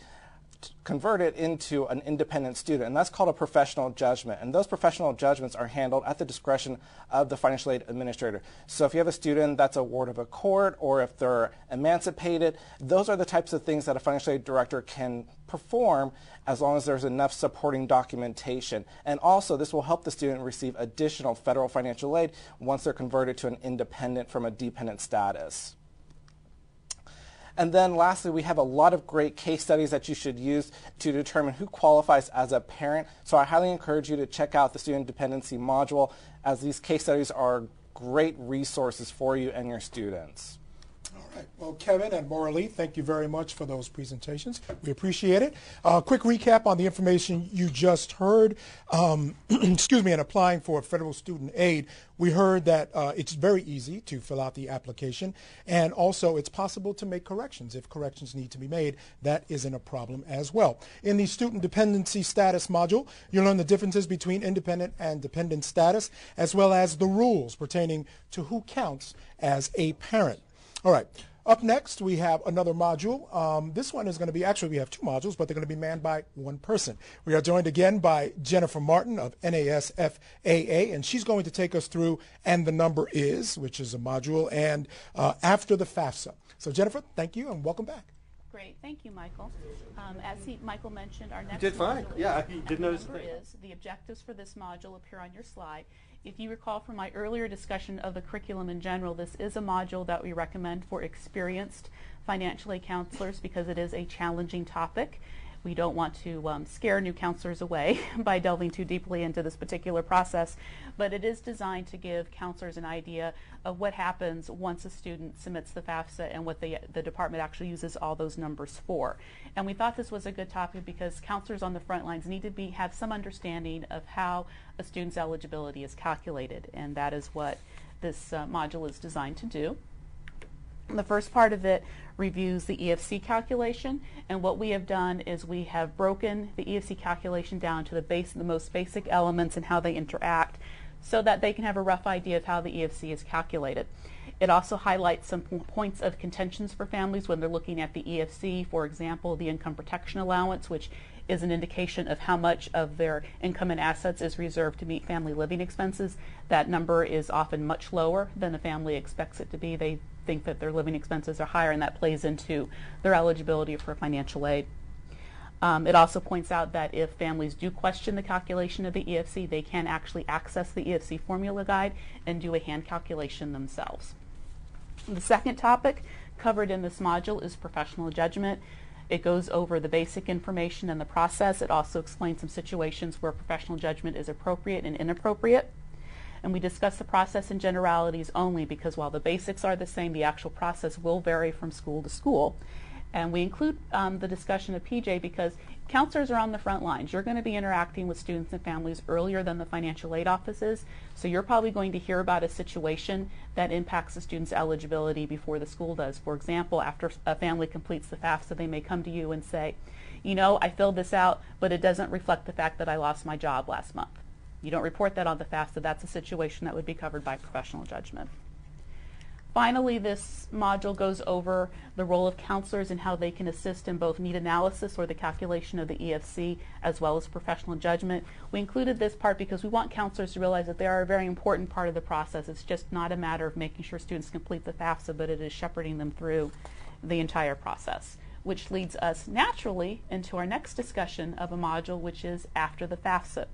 Speaker 7: convert it into an independent student, and that's called a professional judgment. And those professional judgments are handled at the discretion of the financial aid administrator. So if you have a student that's a ward of a court, or if they're emancipated, those are the types of things that a financial aid director can perform as long as there's enough supporting documentation. And also, this will help the student receive additional federal financial aid once they're converted to an independent from a dependent status. And then lastly, we have a lot of great case studies that you should use to determine who qualifies as a parent. So I highly encourage you to check out the student dependency module, as these case studies are great resources for you and your students.
Speaker 1: All right. Well, Kevin and Morley, thank you very much for those presentations. We appreciate it. Quick recap on the information you just heard. Excuse me, in applying for federal student aid, we heard that it's very easy to fill out the application, and also it's possible to make corrections. If corrections need to be made, that isn't a problem as well. In the student dependency status module, you'll learn the differences between independent and dependent status, as well as the rules pertaining to who counts as a parent. All right. Up next, we have another module. This one is going to be, actually we have two modules, but they're going to be manned by one person. We are joined again by Jennifer Martin of NASFAA, and she's going to take us through And the Number Is, which is a module, and After the FAFSA. So Jennifer, thank you and welcome back.
Speaker 4: Great, thank you, Michael. As Michael mentioned, our next
Speaker 8: did fine.
Speaker 4: module
Speaker 8: Yeah, I
Speaker 4: is
Speaker 8: did notice
Speaker 4: the number
Speaker 8: that.
Speaker 4: is. The objectives for this module appear on your slide. If you recall from my earlier discussion of the curriculum in general, this is a module that we recommend for experienced financial aid counselors because it is a challenging topic. We don't want to scare new counselors away by delving too deeply into this particular process, but it is designed to give counselors an idea of what happens once a student submits the FAFSA and what the department actually uses all those numbers for. And we thought this was a good topic because counselors on the front lines need to have some understanding of how a student's eligibility is calculated, and that is what this module is designed to do. The first part of it reviews the EFC calculation, and what we have done is we have broken the EFC calculation down to the most basic elements and how they interact so that they can have a rough idea of how the EFC is calculated. It also highlights some points of contentions for families when they're looking at the EFC. For example, the income protection allowance, which is an indication of how much of their income and assets is reserved to meet family living expenses. That number is often much lower than the family expects it to be. They think that their living expenses are higher, and that plays into their eligibility for financial aid. It also points out that if families do question the calculation of the EFC, they can actually access the EFC formula guide and do a hand calculation themselves. The second topic covered in this module is professional judgment. It goes over the basic information and the process. It also explains some situations where professional judgment is appropriate and inappropriate. And we discuss the process in generalities only because while the basics are the same, the actual process will vary from school to school. And we include the discussion of PJ because counselors are on the front lines. You're going to be interacting with students and families earlier than the financial aid offices, so you're probably going to hear about a situation that impacts the student's eligibility before the school does. For example, after a family completes the FAFSA, they may come to you and say, you know, I filled this out, but it doesn't reflect the fact that I lost my job last month. You don't report that on the FAFSA. That's a situation that would be covered by professional judgment. Finally, this module goes over the role of counselors and how they can assist in both need analysis or the calculation of the EFC as well as professional judgment. We included this part because we want counselors to realize that they are a very important part of the process. It's just not a matter of making sure students complete the FAFSA, but it is shepherding them through the entire process, which leads us naturally into our next discussion of a module, which is After the FAFSA.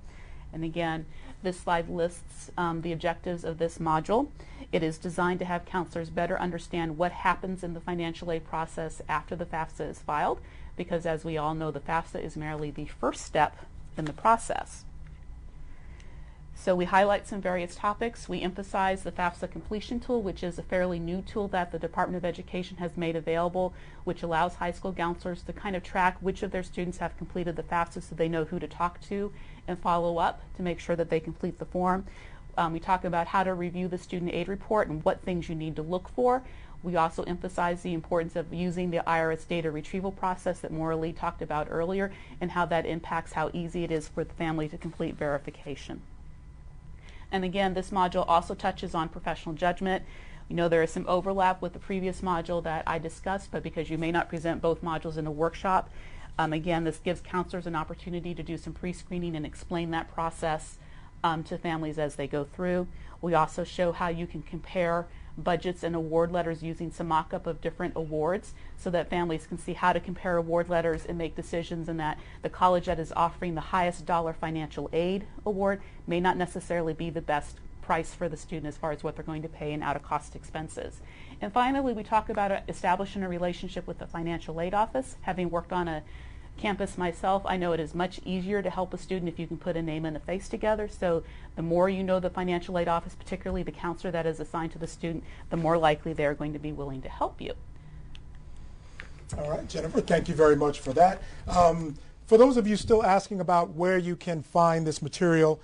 Speaker 4: And again, this slide lists the objectives of this module. It is designed to have counselors better understand what happens in the financial aid process after the FAFSA is filed, because as we all know, the FAFSA is merely the first step in the process. So we highlight some various topics. We emphasize the FAFSA completion tool, which is a fairly new tool that the Department of Education has made available, which allows high school counselors to kind of track which of their students have completed the FAFSA so they know who to talk to and follow up to make sure that they complete the form. We talk about how to review the student aid report and what things you need to look for. We also emphasize the importance of using the IRS data retrieval process that Morley talked about earlier and how that impacts how easy it is for the family to complete verification. And again, this module also touches on professional judgment. We know there is some overlap with the previous module that I discussed, but because you may not present both modules in a workshop, Again, this gives counselors an opportunity to do some pre-screening and explain that process to families as they go through. We also show how you can compare budgets and award letters using some mock-up of different awards so that families can see how to compare award letters and make decisions, and that the college that is offering the highest dollar financial aid award may not necessarily be the best price for the student as far as what they're going to pay in out-of-cost expenses. And finally, we talk about establishing a relationship with the financial aid office. Having worked on a campus myself, I know it is much easier to help a student if you can put a name and a face together. So the more you know the financial aid office, particularly the counselor that is assigned to the student, the more likely they're going to be willing to help you.
Speaker 1: All right, Jennifer, thank you very much for that. For those of you still asking about where you can find this material,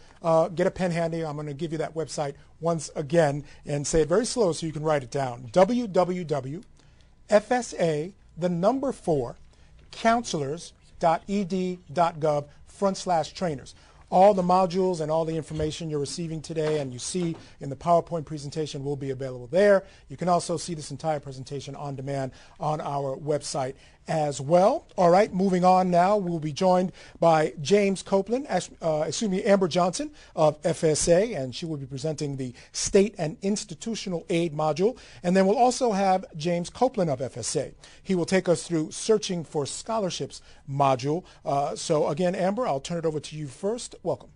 Speaker 1: get a pen handy. I'm going to give you that website once again and say it very slow so you can write it down. www.fsa.counselors.ed.gov/trainers. All the modules and all the information you're receiving today and you see in the PowerPoint presentation will be available there. You can also see this entire presentation on demand on our website as well. All right, moving on now, we'll be joined by Amber Johnson of FSA, and she will be presenting the State and Institutional Aid module. And then we'll also have James Copeland of FSA. He will take us through Searching for Scholarships module. So again, Amber, I'll turn it over to you first. Welcome.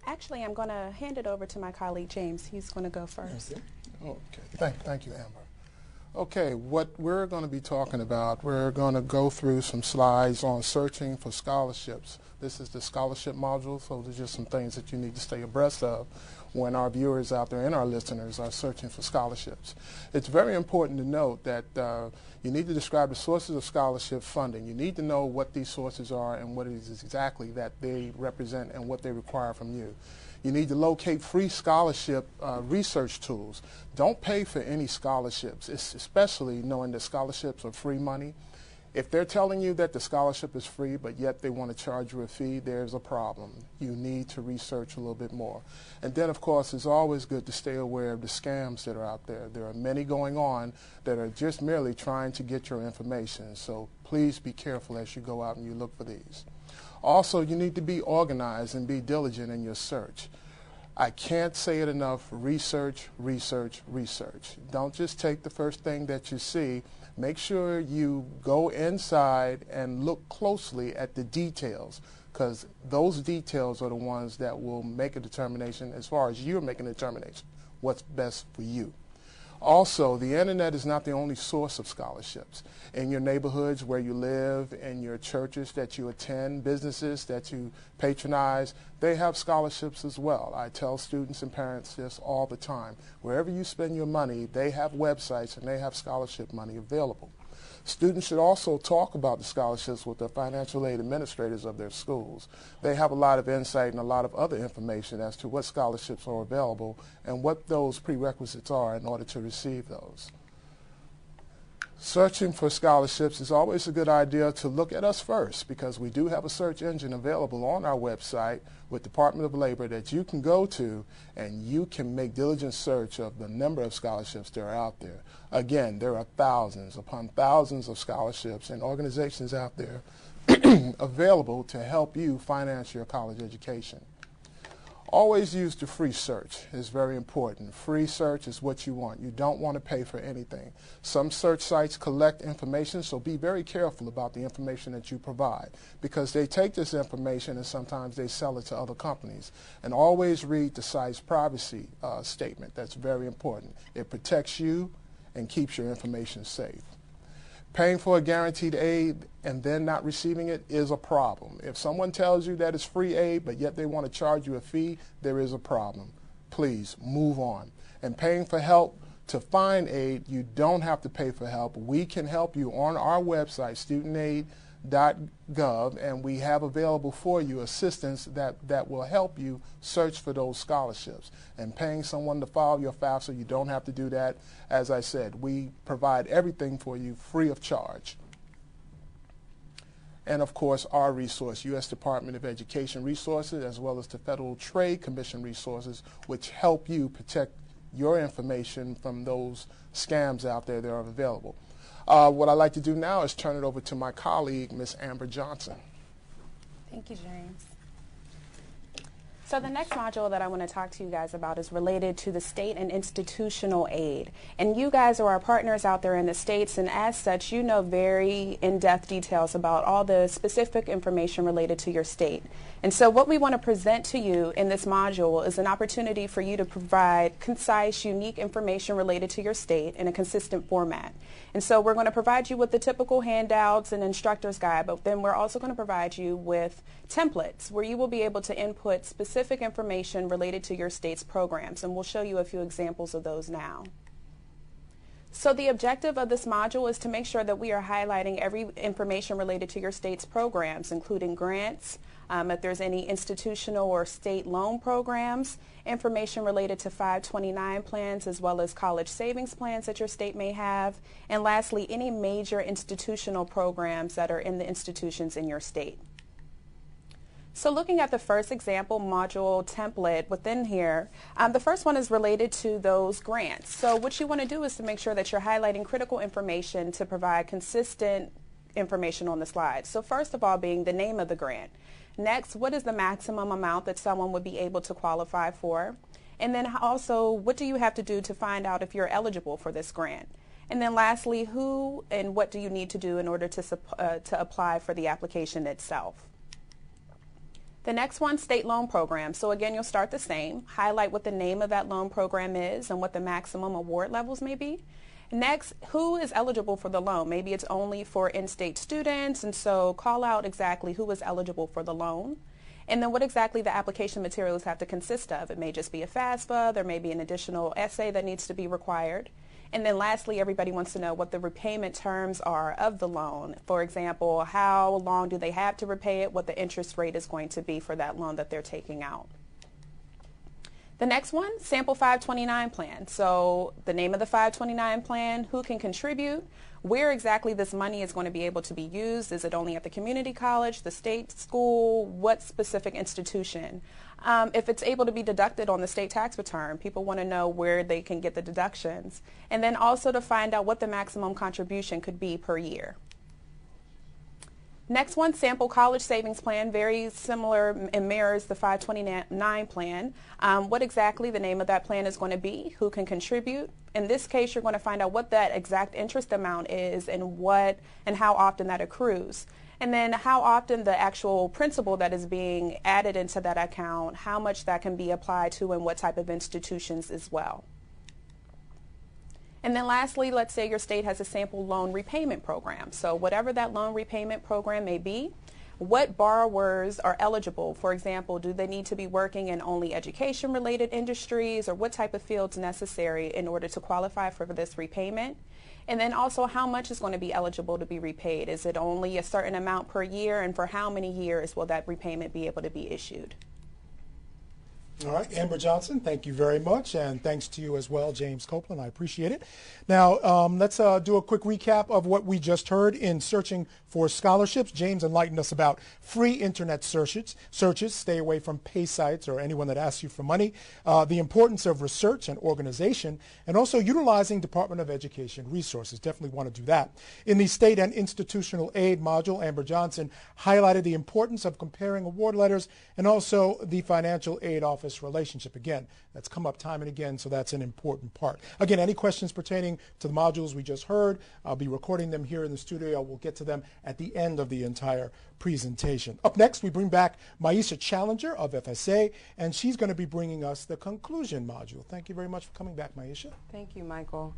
Speaker 8: Actually, I'm going to hand it over to my colleague James. He's going to go first.
Speaker 9: Okay, thank you, Amber. Okay, what we're going to be talking about, we're going to go through some slides on searching for scholarships. This is the scholarship module, so there's just some things that you need to stay abreast of when our viewers out there and our listeners are searching for scholarships. It's very important to note that you need to describe the sources of scholarship funding. You need to know what these sources are and what it is exactly that they represent and what they require from you. You need to locate free scholarship research tools. Don't pay for any scholarships, especially knowing that scholarships are free money. If they're telling you that the scholarship is free, but yet they want to charge you a fee, there's a problem. You need to research a little bit more. And then, of course, it's always good to stay aware of the scams that are out there. There are many going on that are just merely trying to get your information. So please be careful as you go out and you look for these. Also, you need to be organized and be diligent in your search. I can't say it enough, research, research, research. Don't just take the first thing that you see. Make sure you go inside and look closely at the details, because those details are the ones that will make a determination as far as you're making a determination what's best for you. Also, the internet is not the only source of scholarships. In your neighborhoods where you live, in your churches that you attend, businesses that you patronize, they have scholarships as well. I tell students and parents this all the time. Wherever you spend your money, they have websites and they have scholarship money available. Students should also talk about the scholarships with the financial aid administrators of their schools. They have a lot of insight and a lot of other information as to what scholarships are available and what those prerequisites are in order to receive those. Searching for scholarships is always a good idea to look at us first, because we do have a search engine available on our website with Department of Labor that you can go to, and you can make diligent search of the number of scholarships that are out there. Again, there are thousands upon thousands of scholarships and organizations out there available to help you finance your college education. Always use the free search. It's very important. Free search is what you want. You don't want to pay for anything. Some search sites collect information, so be very careful about the information that you provide, because they take this information and sometimes they sell it to other companies. And always read the site's privacy statement. That's very important. It protects you and keeps your information safe. Paying for a guaranteed aid and then not receiving it is a problem. If someone tells you that it's free aid, but yet they want to charge you a fee, there is a problem. Please move on. And paying for help to find aid, you don't have to pay for help. We can help you on our website, studentaid.gov, and we have available for you assistance that will help you search for those scholarships. And paying someone to file your FAFSA, you don't have to do that. As I said, we provide everything for you free of charge. And of course, our resource, U.S. Department of Education resources, as well as the Federal Trade Commission resources, which help you protect your information from those scams out there that are available. What I'd like to do now is turn it over to my colleague, Ms. Amber Johnson.
Speaker 8: Thank you, James. So the next module that I want to talk to you guys about is related to the state and institutional aid. And you guys are our partners out there in the states, and as such, you know very in-depth details about all the specific information related to your state. And so what we want to present to you in this module is an opportunity for you to provide concise, unique information related to your state in a consistent format. And so we're going to provide you with the typical handouts and instructor's guide, but then we're also going to provide you with templates where you will be able to input specific information related to your state's programs, and we'll show you a few examples of those now. So the objective of this module is to make sure that we are highlighting every information related to your state's programs, including grants, if there's any institutional or state loan programs, information related to 529 plans, as well as college savings plans that your state may have, and lastly, any major institutional programs that are in the institutions in your state. So looking at the first example module template within here, the first one is related to those grants. So what you want to do is to make sure that you're highlighting critical information to provide consistent information on the slide. So first of all being the name of the grant. Next, what is the maximum amount that someone would be able to qualify for? And then also, what do you have to do to find out if you're eligible for this grant? And then lastly, who and what do you need to do in order to apply for the application itself? The next one, state loan program. So again, you'll start the same. Highlight what the name of that loan program is and what the maximum award levels may be. Next, who is eligible for the loan? Maybe it's only for in-state students, and so call out exactly who is eligible for the loan. And then what exactly the application materials have to consist of. It may just be a FAFSA, there may be an additional essay that needs to be required. And then lastly, everybody wants to know what the repayment terms are of the loan. For example, how long do they have to repay it, what the interest rate is going to be for that loan that they're taking out. The next one, sample 529 plan. So the name of the 529 plan, who can contribute, where exactly this money is going to be able to be used. Is it only at the community college, the state school, what specific institution? If it's able to be deducted on the state tax return, people want to know where they can get the deductions. And then also to find out what the maximum contribution could be per year. Next one, sample college savings plan, very similar and mirrors the 529 plan. What exactly the name of that plan is going to be, who can contribute. In this case, you're going to find out what that exact interest amount is and how often that accrues. And then how often the actual principal that is being added into that account, how much that can be applied to and what type of institutions as well. And then lastly, let's say your state has a sample loan repayment program. So whatever that loan repayment program may be, what borrowers are eligible? For example, do they need to be working in only education-related industries, or what type of fields necessary in order to qualify for this repayment? And then also, how much is going to be eligible to be repaid? Is it only a certain amount per year, and for how many years will that repayment be able to be issued?
Speaker 1: All right, Amber Johnson, thank you very much, and thanks to you as well, James Copeland. I appreciate it. Now, let's do a quick recap of what we just heard in Searching for Scholarships. James enlightened us about free internet searches, stay away from pay sites or anyone that asks you for money, the importance of research and organization, and also utilizing Department of Education resources. Definitely want to do that. In the State and Institutional Aid module, Amber Johnson highlighted the importance of comparing award letters and also the financial aid office relationship. Again, that's come up time and again, so that's an important part. Again, any questions pertaining to the modules we just heard, I'll be recording them here in the studio. We'll get to them at the end of the entire presentation. Up next, we bring back Maisha Challenger of FSA, and she's going to be bringing us the conclusion module. Thank you very much for coming back, Maisha.
Speaker 2: Thank you, Michael.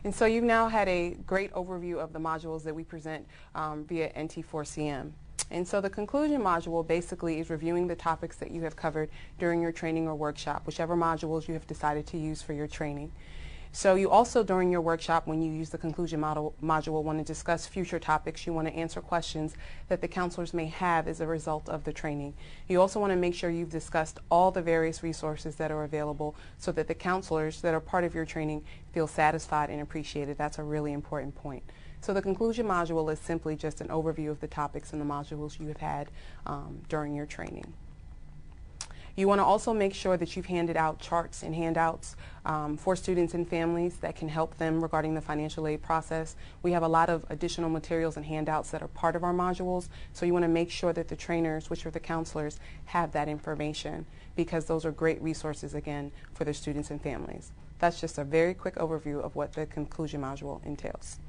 Speaker 2: And so you've now had a great overview of the modules that we present via NT4CM. And so the conclusion module basically is reviewing the topics that you have covered during your training or workshop, whichever modules you have decided to use for your training. So you also, during your workshop, when you use the conclusion module, want to discuss future topics. You want to answer questions that the counselors may have as a result of the training. You also want to make sure you've discussed all the various resources that are available so that the counselors that are part of your training feel satisfied and appreciated. That's a really important point. So the conclusion module is simply just an overview of the topics and the modules you have had during your training. You want to also make sure that you've handed out charts and handouts for students and families that can help them regarding the financial aid process. We have a lot of additional materials and handouts that are part of our modules, so you want to make sure that the trainers, which are the counselors, have that information, because those are great resources, again, for the students and families. That's just a very quick overview of what the conclusion module entails.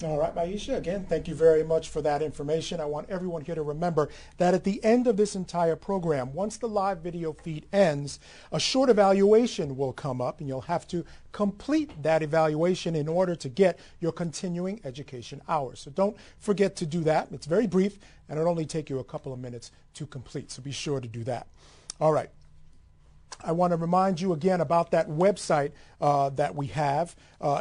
Speaker 1: All right, Maisha, again, thank you very much for that information. I want everyone here to remember that at the end of this entire program, once the live video feed ends, a short evaluation will come up, and you'll have to complete that evaluation in order to get your continuing education hours. So don't forget to do that. It's very brief, and it'll only take you a couple of minutes to complete, so be sure to do that. All right. I want to remind you again about that website that we have.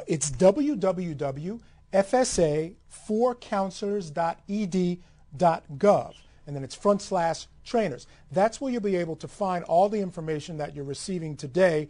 Speaker 1: It's www.fsa4counselors.ed.gov, and then it's /trainers. That's where you'll be able to find all the information that you're receiving today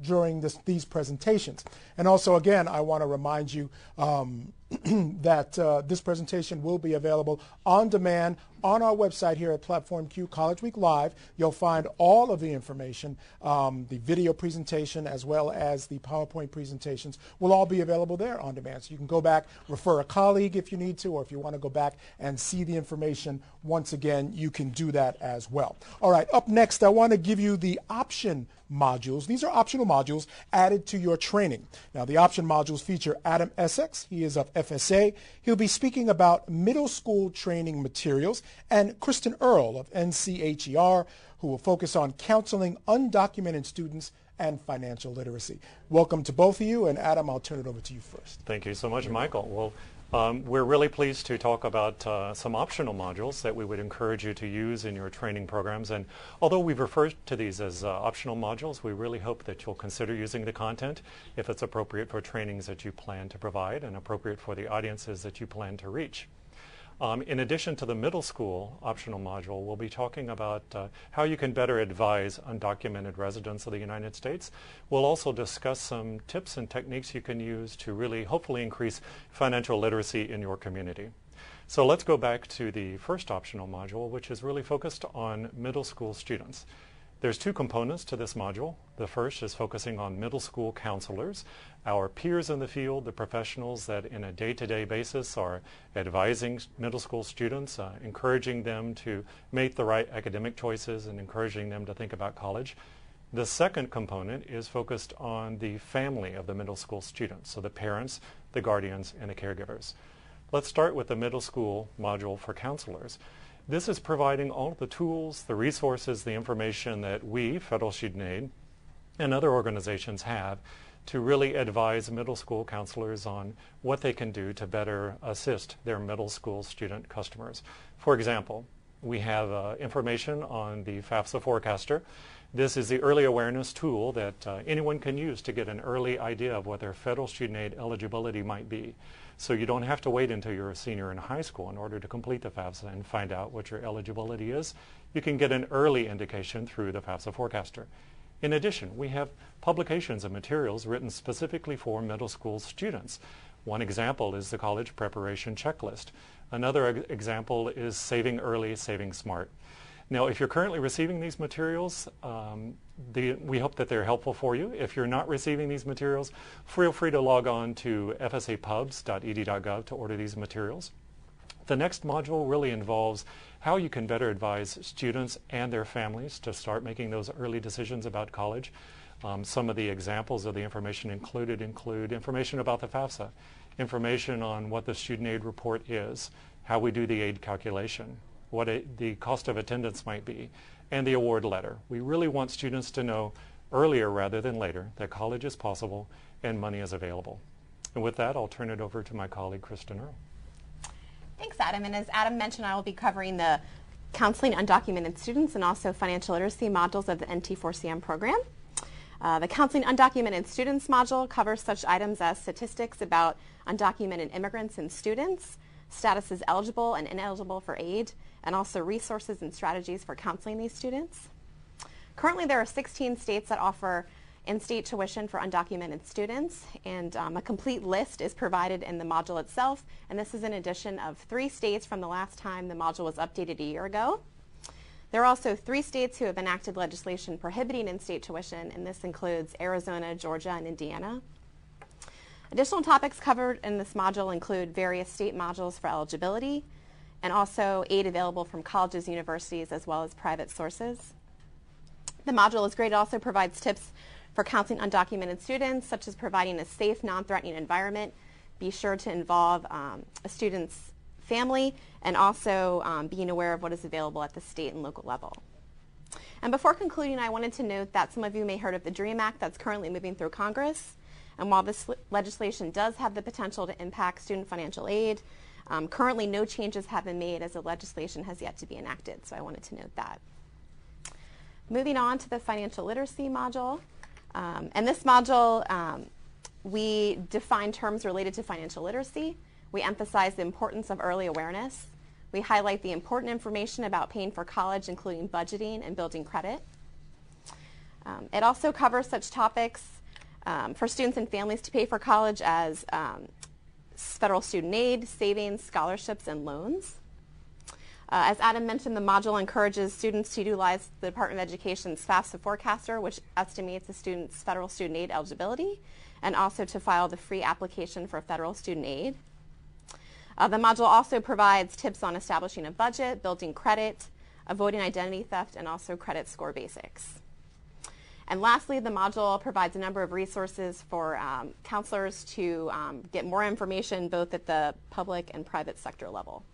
Speaker 1: during these presentations. And also, again, I want to remind you that this presentation will be available on demand on our website here at Platform Q College Week Live. You'll find all of the information, the video presentation as well as the PowerPoint presentations will all be available there on demand. So you can go back, refer a colleague if you need to, or if you want to go back and see the information once again, you can do that as well. All right, up next, I want to give you the option modules. These are optional modules added to your training. Now, the option modules feature Adam Essex. He is of FSA. He'll be speaking about middle school training materials, and Kristen Earle of NCHER, who will focus on counseling undocumented students and financial literacy. Welcome to both of you, and Adam, I'll turn it over to you first.
Speaker 10: Thank you so much, Michael. Well, we're really pleased to talk about some optional modules that we would encourage you to use in your training programs. And although we've referred to these as optional modules, we really hope that you'll consider using the content if it's appropriate for trainings that you plan to provide and appropriate for the audiences that you plan to reach. In addition to the middle school optional module, we'll be talking about how you can better advise undocumented residents of the United States. We'll also discuss some tips and techniques you can use to really hopefully increase financial literacy in your community. So let's go back to the first optional module, which is really focused on middle school students. There's two components to this module. The first is focusing on middle school counselors, our peers in the field, the professionals that in a day-to-day basis are advising middle school students, encouraging them to make the right academic choices and encouraging them to think about college. The second component is focused on the family of the middle school students, so the parents, the guardians, and the caregivers. Let's start with the middle school module for counselors. This is providing all of the tools, the resources, the information that we, Federal Student Aid, and other organizations have to really advise middle school counselors on what they can do to better assist their middle school student customers. For example, we have information on the FAFSA forecaster. This is the early awareness tool that anyone can use to get an early idea of what their federal student aid eligibility might be. So you don't have to wait until you're a senior in high school in order to complete the FAFSA and find out what your eligibility is. You can get an early indication through the FAFSA forecaster. In addition, we have publications and materials written specifically for middle school students. One example is the college preparation checklist. Another example is Saving Early, Saving Smart. Now, if you're currently receiving these materials, we hope that they're helpful for you. If you're not receiving these materials, feel free to log on to fsapubs.ed.gov to order these materials. The next module really involves how you can better advise students and their families to start making those early decisions about college. Some of the examples of the information included include information about the FAFSA, information on what the student aid report is, how we do the aid calculation, what the cost of attendance might be, and the award letter. We really want students to know earlier rather than later that college is possible and money is available. And with that, I'll turn it over to my colleague, Kristen Earle.
Speaker 11: Thanks, Adam. And as Adam mentioned, I will be covering the counseling undocumented students and also financial literacy modules of the NT4CM program. The Counseling Undocumented Students module covers such items as statistics about undocumented immigrants and students, status as eligible and ineligible for aid, and also resources and strategies for counseling these students. Currently, there are 16 states that offer in-state tuition for undocumented students, and a complete list is provided in the module itself, and this is an addition of 3 states from the last time the module was updated a year ago. There are also 3 states who have enacted legislation prohibiting in-state tuition, and this includes Arizona, Georgia, and Indiana. Additional topics covered in this module include various state modules for eligibility, and also aid available from colleges, universities, as well as private sources. The module is great. It also provides tips for counseling undocumented students, such as providing a safe, non-threatening environment. Be sure to involve a student's family, and also being aware of what is available at the state and local level. And before concluding, I wanted to note that some of you may have heard of the DREAM Act that's currently moving through Congress. And while this legislation does have the potential to impact student financial aid, currently no changes have been made as the legislation has yet to be enacted. So I wanted to note that. Moving on to the financial literacy module. And this module, we define terms related to financial literacy. We emphasize the importance of early awareness. We highlight the important information about paying for college, including budgeting and building credit. It also covers such topics for students and families to pay for college as federal student aid, savings, scholarships, and loans. As Adam mentioned, the module encourages students to utilize the Department of Education's FAFSA forecaster, which estimates the student's federal student aid eligibility, and also to file the free application for federal student aid. The module also provides tips on establishing a budget, building credit, avoiding identity theft, and also credit score basics. And lastly, the module provides a number of resources for counselors to get more information both at the public and private sector level.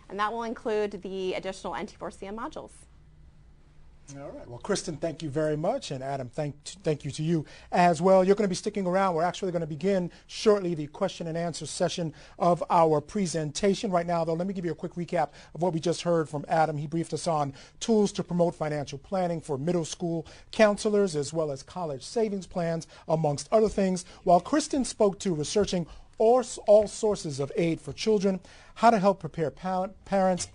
Speaker 11: And that will include the additional NT4CM modules.
Speaker 1: All right. Well, Kristen, thank you very much. And Adam, thank you to you as well. You're going to be sticking around. We're actually going to begin shortly the question and answer session of our presentation. Right now, though, let me give you a quick recap of what we just heard from Adam. He briefed us on tools to promote financial planning for middle school counselors, as well as college savings plans, amongst other things, while Kristen spoke to researching all sources of aid for children, how to help prepare parents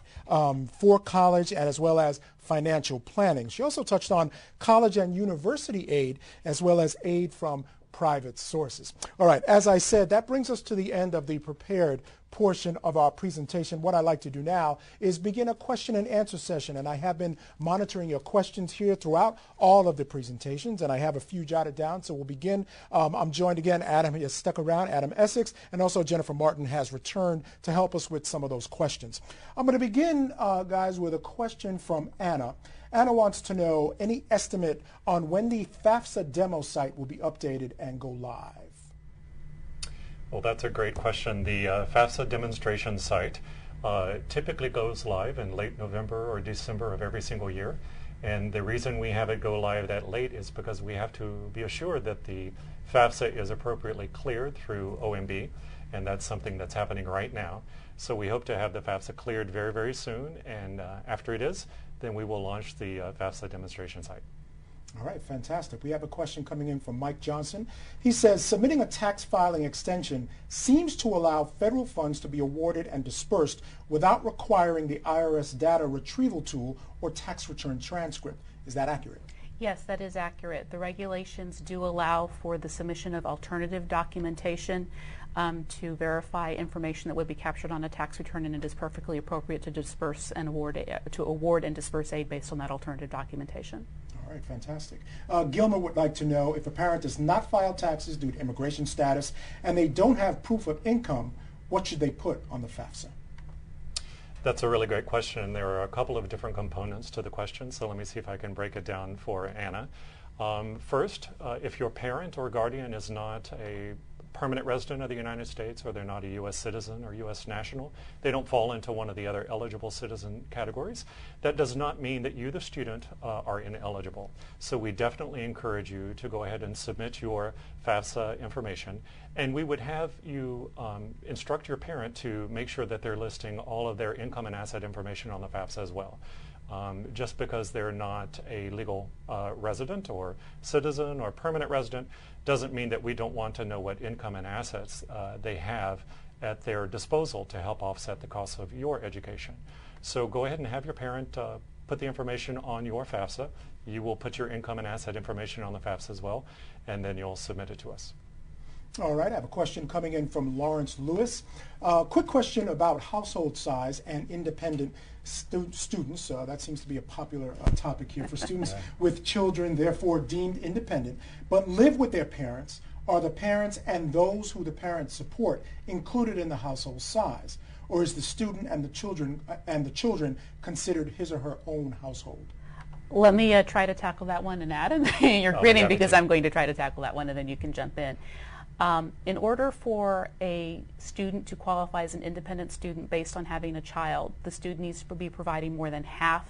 Speaker 1: for college, and as well as financial planning. She also touched on college and university aid, as well as aid from private sources. All right, as I said, that brings us to the end of the prepared portion of our presentation. What I'd like to do now is begin a question and answer session, and I have been monitoring your questions here throughout all of the presentations, and I have a few jotted down, so we'll begin. I'm joined again, Adam has stuck around, Adam Essex, and also Jennifer Martin has returned to help us with some of those questions. I'm going to begin, guys, with a question from Anna. Anna wants to know any estimate on when the FAFSA demo site will be updated and go live.
Speaker 10: Well, that's a great question. The FAFSA demonstration site typically goes live in late November or December of every single year. And the reason we have it go live that late is because we have to be assured that the FAFSA is appropriately cleared through OMB, and that's something that's happening right now. So we hope to have the FAFSA cleared very, very soon, and after it is, then we will launch the FAFSA demonstration site.
Speaker 1: All right, fantastic. We have a question coming in from Mike Johnson. He says, submitting a tax filing extension seems to allow federal funds to be awarded and dispersed without requiring the IRS data retrieval tool or tax return transcript. Is that accurate?
Speaker 4: Yes, that is accurate. The regulations do allow for the submission of alternative documentation to verify information that would be captured on a tax return, and it is perfectly appropriate to disperse and award and disperse aid based on that alternative documentation.
Speaker 1: All right, fantastic. Gilmer would like to know if a parent does not file taxes due to immigration status and they don't have proof of income, what should they put on the FAFSA?
Speaker 10: That's a really great question. There are a couple of different components to the question, so let me see if I can break it down for Anna. First, if your parent or guardian is not a permanent resident of the United States, or they're not a U.S. citizen or U.S. national, they don't fall into one of the other eligible citizen categories. That does not mean that you, the student, are ineligible. So we definitely encourage you to go ahead and submit your FAFSA information, and we would have you instruct your parent to make sure that they're listing all of their income and asset information on the FAFSA as well. Just because they're not a legal resident or citizen or permanent resident doesn't mean that we don't want to know what income and assets they have at their disposal to help offset the costs of your education. So go ahead and have your parent put the information on your FAFSA. You will put your income and asset information on the FAFSA as well, and then you'll submit it to us.
Speaker 1: All right, I have a question coming in from Lawrence Lewis. Quick question about household size and independent students. That seems to be a popular topic here for students with children, therefore deemed independent, but live with their parents. Are the parents and those who the parents support included in the household size? Or is the student and the children considered his or her own household?
Speaker 4: Let me try to tackle that one, and Adam, you're grinning because I'm going to try to tackle that one, and then you can jump in. In order for a student to qualify as an independent student based on having a child, the student needs to be providing more than half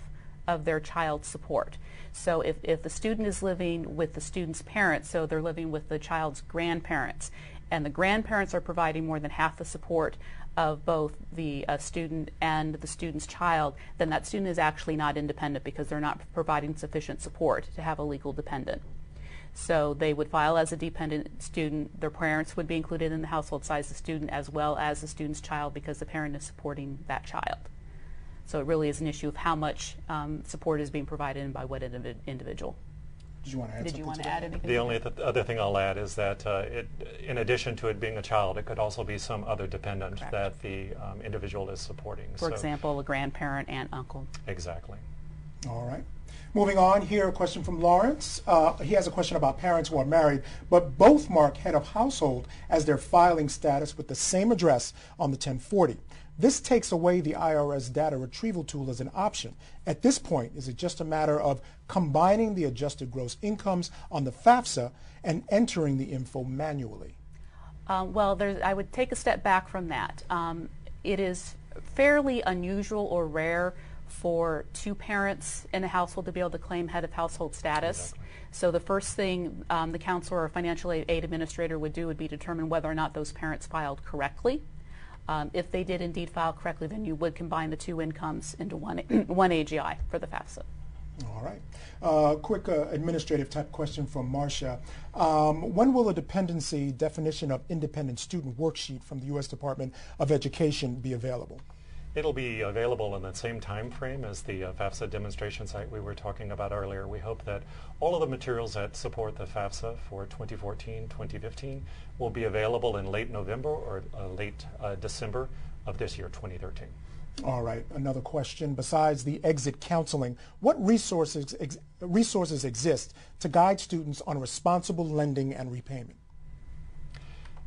Speaker 4: of their child's support. So if the student is living with the student's parents, so they're living with the child's grandparents, and the grandparents are providing more than half the support of both the student and the student's child, then that student is actually not independent because they're not providing sufficient support to have a legal dependent. So they would file as a dependent student. Their parents would be included in the household size of the student as well as the student's child because the parent is supporting that child. So it really is an issue of how much support is being provided and by what individual.
Speaker 1: Did you want to add something to that?
Speaker 4: anything?
Speaker 10: The only other thing I'll add is that in addition to it being a child, it could also be some other dependent
Speaker 4: Correct.
Speaker 10: that the individual is supporting.
Speaker 4: For example, a grandparent, aunt, uncle.
Speaker 10: Exactly.
Speaker 1: All right. Moving on, here a question from Lawrence. He has a question about parents who are married, but both mark head of household as their filing status with the same address on the 1040. This takes away the IRS data retrieval tool as an option. At this point, is it just a matter of combining the adjusted gross incomes on the FAFSA and entering the info manually?
Speaker 4: Well, I would take a step back from that. It is fairly unusual or rare for two parents in a household to be able to claim head of household status.
Speaker 10: Exactly.
Speaker 4: So the first thing the counselor or financial aid administrator would do would be determine whether or not those parents filed correctly. If they did indeed file correctly, then you would combine the two incomes into one AGI for the FAFSA.
Speaker 1: All right. Quick administrative type question from Maisha. When will a dependency definition of independent student worksheet from the U.S. Department of Education be available?
Speaker 10: It'll be available in the same time frame as the FAFSA demonstration site we were talking about earlier. We hope that all of the materials that support the FAFSA for 2014-2015 will be available in late November or late December of this year, 2013.
Speaker 1: All right. Another question. Besides the exit counseling, what resources exist to guide students on responsible lending and repayment?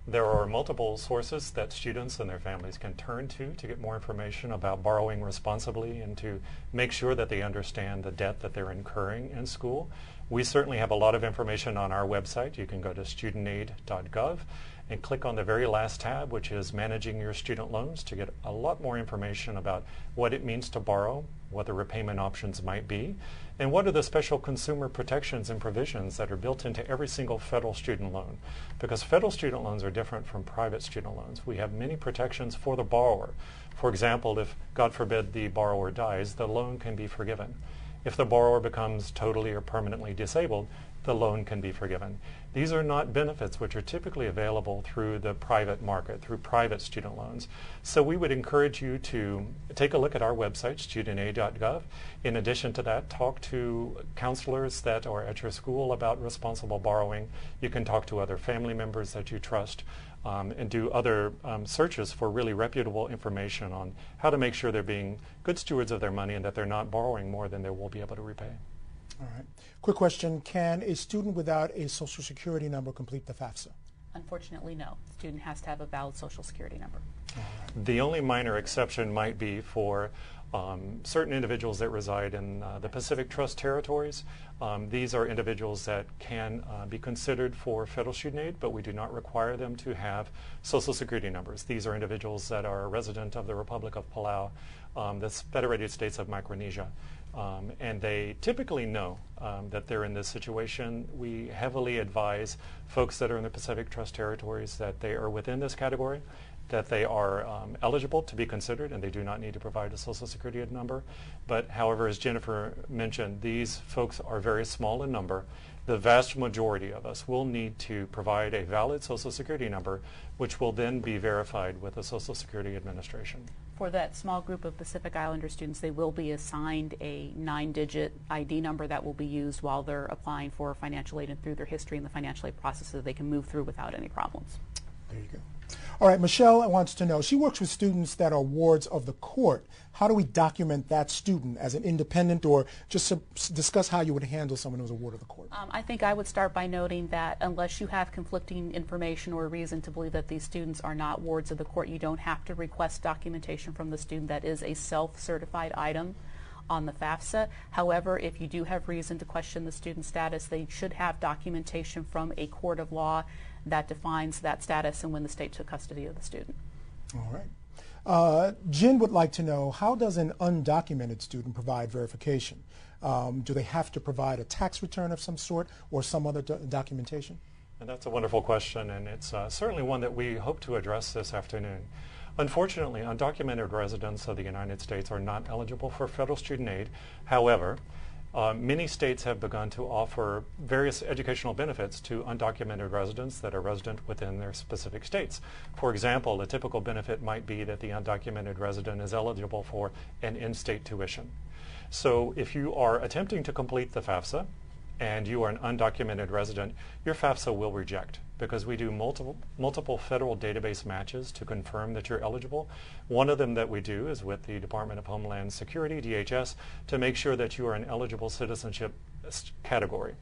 Speaker 10: There are multiple sources that students and their families can turn to get more information about borrowing responsibly and to make sure that they understand the debt that they're incurring in school. We certainly have a lot of information on our website. You can go to studentaid.gov and click on the very last tab, which is Managing Your Student Loans, to get a lot more information about what it means to borrow, what the repayment options might be, and what are the special consumer protections and provisions that are built into every single federal student loan. Because federal student loans are different from private student loans. We have many protections for the borrower. For example, if, God forbid, the borrower dies, the loan can be forgiven. If the borrower becomes totally or permanently disabled, the loan can be forgiven. These are not benefits which are typically available through the private market, through private student loans. So we would encourage you to take a look at our website, studentaid.gov. In addition to that, talk to counselors that are at your school about responsible borrowing. You can talk to other family members that you trust and do other searches for really reputable information on how to make sure they're being good stewards of their money and that they're not borrowing more than they will be able to repay.
Speaker 1: All right. Quick question. Can a student without a Social Security number complete the FAFSA?
Speaker 4: Unfortunately, no. The student has to have a valid Social Security number.
Speaker 10: The only minor exception might be for certain individuals that reside in the Pacific Trust territories. These are individuals that can be considered for federal student aid, but we do not require them to have Social Security numbers. These are individuals that are a resident of the Republic of Palau, the Federated States of Micronesia. And they typically know that they're in this situation. We heavily advise folks that are in the Pacific Trust territories that they are within this category, that they are eligible to be considered, and they do not need to provide a Social Security number. But however, as Jennifer mentioned, these folks are very small in number. The vast majority of us will need to provide a valid Social Security number, which will then be verified with the Social Security Administration.
Speaker 4: For that small group of Pacific Islander students, they will be assigned a 9-digit ID number that will be used while they're applying for financial aid and through their history in the financial aid process so that they can move through without any problems.
Speaker 1: There you go. All right, Michelle wants to know, she works with students that are wards of the court. How do we document that student as an independent, or just discuss how you would handle someone who's a ward of the court?
Speaker 4: I think I would start by noting that unless you have conflicting information or reason to believe that these students are not wards of the court, you don't have to request documentation from the student. That is a self-certified item on the FAFSA. However, if you do have reason to question the student's status, they should have documentation from a court of law that defines that status and when the state took custody of the student.
Speaker 1: All right. Jen would like to know, how does an undocumented student provide verification? Do they have to provide a tax return of some sort or some other documentation?
Speaker 10: And that's a wonderful question, and it's certainly one that we hope to address this afternoon. Unfortunately, undocumented residents of the United States are not eligible for federal student aid. However, many states have begun to offer various educational benefits to undocumented residents that are resident within their specific states. For example, a typical benefit might be that the undocumented resident is eligible for an in-state tuition. So if you are attempting to complete the FAFSA and you are an undocumented resident, your FAFSA will reject because we do multiple federal database matches to confirm that you're eligible. One of them that we do is with the Department of Homeland Security, DHS, to make sure that you are an eligible citizenship category.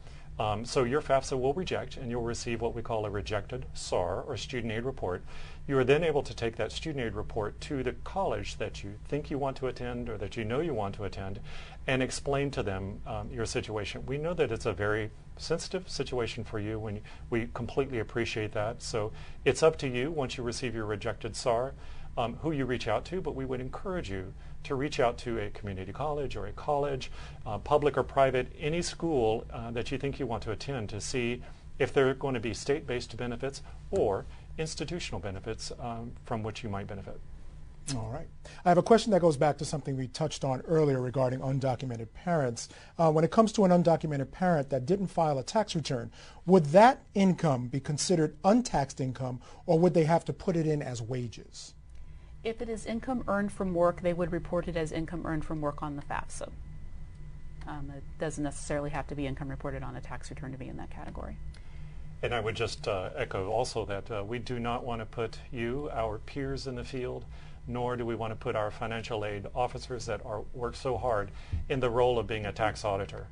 Speaker 10: So your FAFSA will reject, and you'll receive what we call a rejected SAR, or student aid report. You are then able to take that student aid report to the college that you think you want to attend or that you know you want to attend and explain to them your situation. We know that it's a very sensitive situation for you, when we completely appreciate that. So it's up to you, once you receive your rejected SAR, who you reach out to, but we would encourage you to reach out to a community college or a college, public or private, any school that you think you want to attend, to see if there are going to be state-based benefits or institutional benefits from which you might benefit.
Speaker 1: All right. I have a question that goes back to something we touched on earlier regarding undocumented parents. When it comes to an undocumented parent that didn't file a tax return, would that income be considered untaxed income, or would they have to put it in as wages?
Speaker 4: If it is income earned from work, they would report it as income earned from work on the FAFSA. It doesn't necessarily have to be income reported on a tax return to be in that category.
Speaker 10: And I would just echo also that we do not want to put you, our peers in the field, nor do we want to put our financial aid officers that work so hard in the role of being a tax auditor.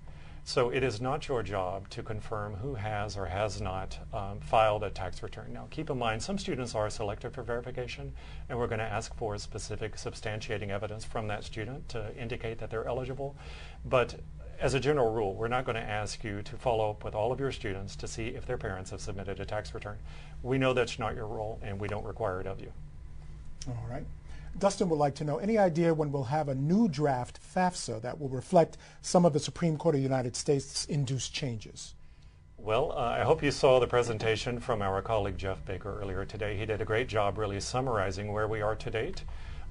Speaker 10: So it is not your job to confirm who has or has not filed a tax return. Now, keep in mind, some students are selected for verification, and we're going to ask for specific substantiating evidence from that student to indicate that they're eligible. But as a general rule, we're not going to ask you to follow up with all of your students to see if their parents have submitted a tax return. We know that's not your role, and we don't require it of you.
Speaker 1: All right. Dustin would like to know, any idea when we'll have a new draft FAFSA that will reflect some of the Supreme Court of the United States induced changes?
Speaker 10: Well, I hope you saw the presentation from our colleague Jeff Baker earlier today. He did a great job really summarizing where we are to date.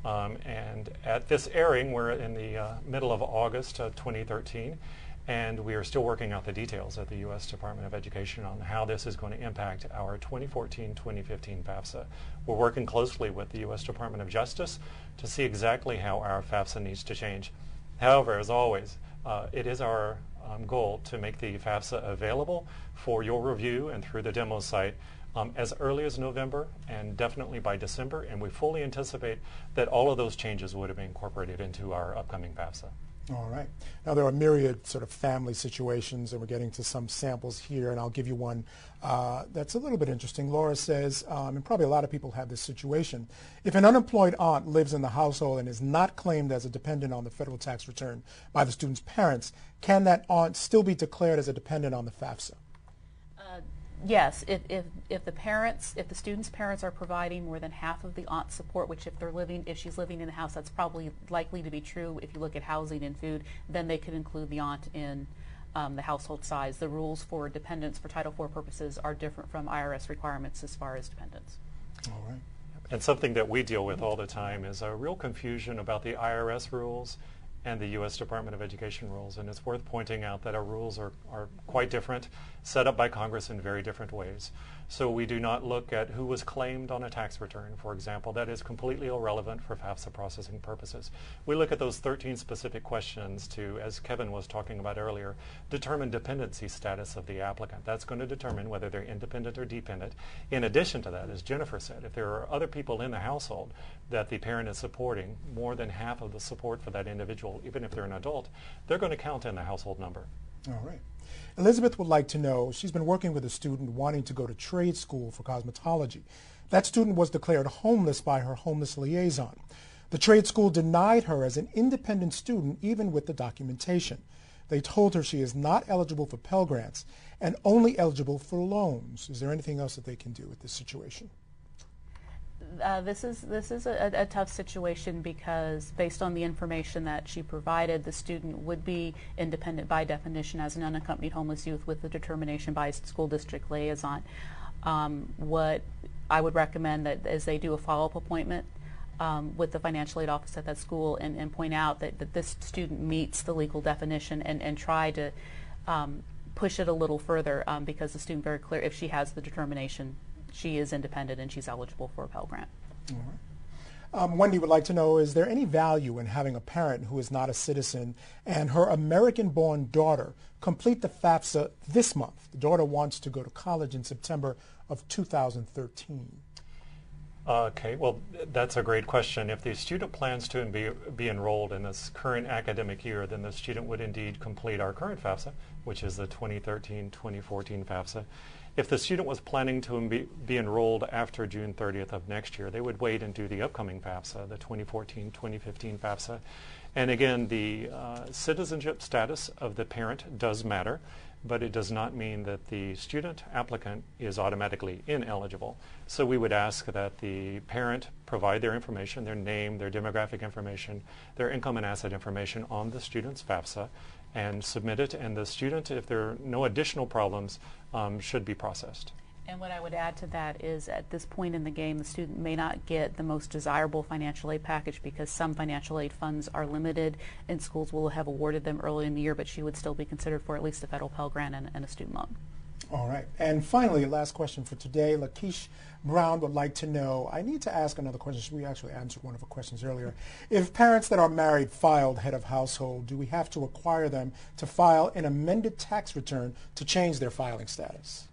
Speaker 10: And at this airing, we're in the middle of August 2013, and we are still working out the details at the U.S. Department of Education on how this is going to impact our 2014-2015 FAFSA. We're working closely with the U.S. Department of Justice to see exactly how our FAFSA needs to change. However, as always, it is our goal to make the FAFSA available for your review and through the demo site as early as November and definitely by December, and we fully anticipate that all of those changes would have been incorporated into our upcoming FAFSA.
Speaker 1: All right. Now, there are myriad sort of family situations, and we're getting to some samples here, and I'll give you one that's a little bit interesting. Laura says, and probably a lot of people have this situation, if an unemployed aunt lives in the household and is not claimed as a dependent on the federal tax return by the student's parents, can that aunt still be declared as a dependent on the FAFSA?
Speaker 4: Yes, if the student's parents are providing more than half of the aunt's support, which if she's living in the house, that's probably likely to be true. If you look at housing and food, then they could include the aunt in the household size. The rules for dependents for Title IV purposes are different from IRS requirements as far as dependents.
Speaker 1: All right.
Speaker 10: And something that we deal with all the time is a real confusion about the IRS rules and the U.S. Department of Education rules. And it's worth pointing out that our rules are quite different, set up by Congress in very different ways. So we do not look at who was claimed on a tax return, for example. That is completely irrelevant for FAFSA processing purposes. We look at those 13 specific questions to, as Kevin was talking about earlier, determine dependency status of the applicant. That's going to determine whether they're independent or dependent. In addition to that, as Jennifer said, if there are other people in the household that the parent is supporting, more than half of the support for that individual, even if they're an adult, they're going to count in the household number.
Speaker 1: All right. Elizabeth would like to know, she's been working with a student wanting to go to trade school for cosmetology. That student was declared homeless by her homeless liaison. The trade school denied her as an independent student, even with the documentation. They told her she is not eligible for Pell Grants and only eligible for loans. Is there anything else that they can do with this situation?
Speaker 4: This is a tough situation because based on the information that she provided, the student would be independent by definition as an unaccompanied homeless youth with the determination by a school district liaison. What I would recommend that is they do a follow-up appointment with the financial aid office at that school and point out that this student meets the legal definition and try to push it a little further because the student very clear, if she has the determination, she is independent and she's eligible for a Pell Grant.
Speaker 1: All right. Wendy would like to know, is there any value in having a parent who is not a citizen and her American-born daughter complete the FAFSA this month? The daughter wants to go to college in September of 2013.
Speaker 10: Okay, well, that's a great question. If the student plans to be enrolled in this current academic year, then the student would indeed complete our current FAFSA, which is the 2013-2014 FAFSA. If the student was planning to be enrolled after June 30th of next year, they would wait and do the upcoming FAFSA, the 2014-2015 FAFSA. And again, the citizenship status of the parent does matter, but it does not mean that the student applicant is automatically ineligible. So we would ask that the parent provide their information, their name, their demographic information, their income and asset information on the student's FAFSA and submit it, and the student, if there are no additional problems, should be processed.
Speaker 4: And what I would add to that is at this point in the game, the student may not get the most desirable financial aid package because some financial aid funds are limited and schools will have awarded them early in the year, but she would still be considered for at least a federal Pell Grant and a student loan.
Speaker 1: All right. And finally, last question for today. Lakeisha Brown would like to know, I need to ask another question. We actually answered one of her questions earlier. If parents that are married filed head of household, do we have to require them to file an amended tax return to change their filing status?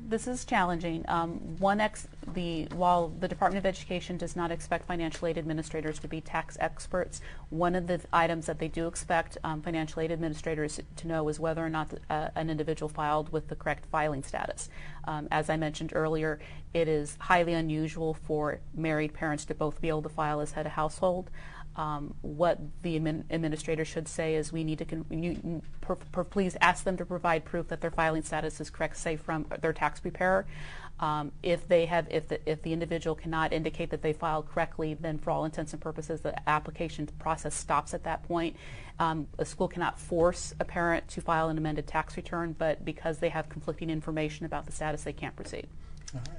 Speaker 4: This is challenging. While the Department of Education does not expect financial aid administrators to be tax experts, one of the items that they do expect financial aid administrators to know is whether or not an individual filed with the correct filing status. As I mentioned earlier, it is highly unusual for married parents to both be able to file as head of household. What the administrator should say is we need to please ask them to provide proof that their filing status is correct, say from their tax preparer. If the individual cannot indicate that they filed correctly, then for all intents and purposes the application process stops at that point. A school cannot force a parent to file an amended tax return, but because they have conflicting information about the status, they can't proceed.
Speaker 1: All right.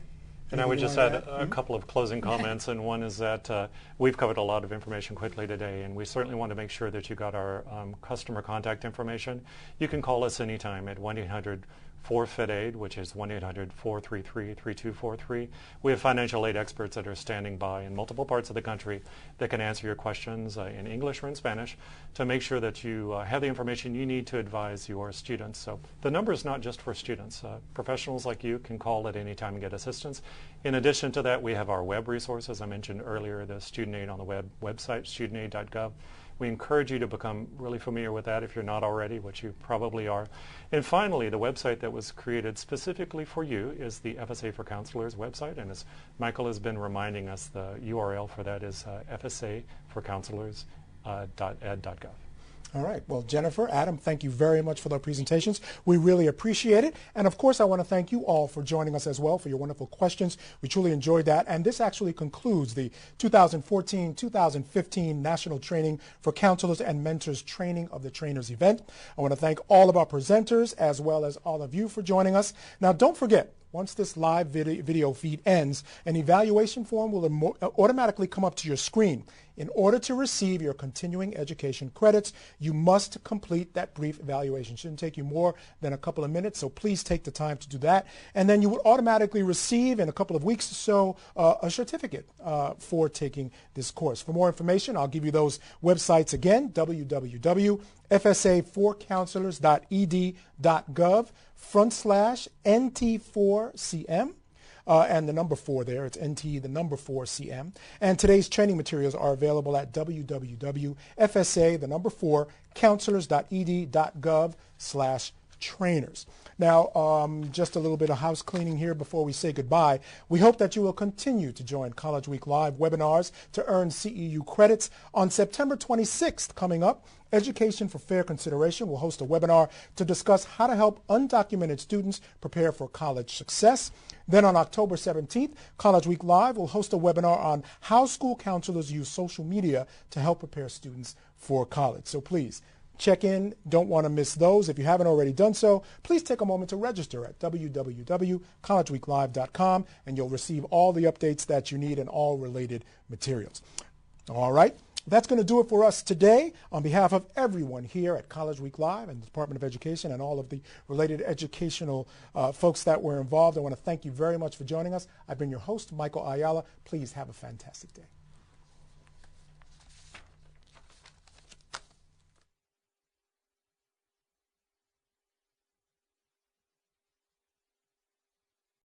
Speaker 10: And I would just add a couple of closing comments, and one is that we've covered a lot of information quickly today, and we certainly want to make sure that you got our customer contact information. You can call us anytime at 1-800-4FIT-AID, which is 1-800-433-3243. We have financial aid experts that are standing by in multiple parts of the country that can answer your questions in English or in Spanish to make sure that you have the information you need to advise your students. So the number is not just for students. Professionals like you can call at any time and get assistance. In addition to that, we have our web resources. I mentioned earlier the student aid on the website, studentaid.gov. We encourage you to become really familiar with that if you're not already, which you probably are. And finally, the website that was created specifically for you is the FSA for Counselors website. And as Michael has been reminding us, the URL for that is fsaforcounselors.ed.gov.
Speaker 1: All right. Well, Jennifer, Adam, thank you very much for their presentations. We really appreciate it. And of course, I want to thank you all for joining us as well for your wonderful questions. We truly enjoyed that. And this actually concludes the 2014-2015 National Training for Counselors and Mentors Training of the Trainers event. I want to thank all of our presenters as well as all of you for joining us. Now, don't forget, once this live video feed ends, an evaluation form will automatically come up to your screen. In order to receive your continuing education credits, you must complete that brief evaluation. It shouldn't take you more than a couple of minutes, so please take the time to do that. And then you would automatically receive in a couple of weeks or so a certificate for taking this course. For more information, I'll give you those websites again, www.fsa4counselors.ed.gov/NT4CM. And the number 4 there, it's NT, the number 4CM. And today's training materials are available at www.fsa, the number 4, counselors.ed.gov/trainers. Now, just a little bit of house cleaning here before we say goodbye. We hope that you will continue to join College Week Live webinars to earn CEU credits. On September 26th, coming up, Education for Fair Consideration will host a webinar to discuss how to help undocumented students prepare for college success. Then on October 17th, College Week Live will host a webinar on how school counselors use social media to help prepare students for college. So please, check in. Don't want to miss those. If you haven't already done so, please take a moment to register at www.collegeweeklive.com, and you'll receive all the updates that you need and all related materials. All right. That's going to do it for us today. On behalf of everyone here at College Week Live and the Department of Education and all of the related educational folks that were involved, I want to thank you very much for joining us. I've been your host, Michael Ayala. Please have a fantastic day.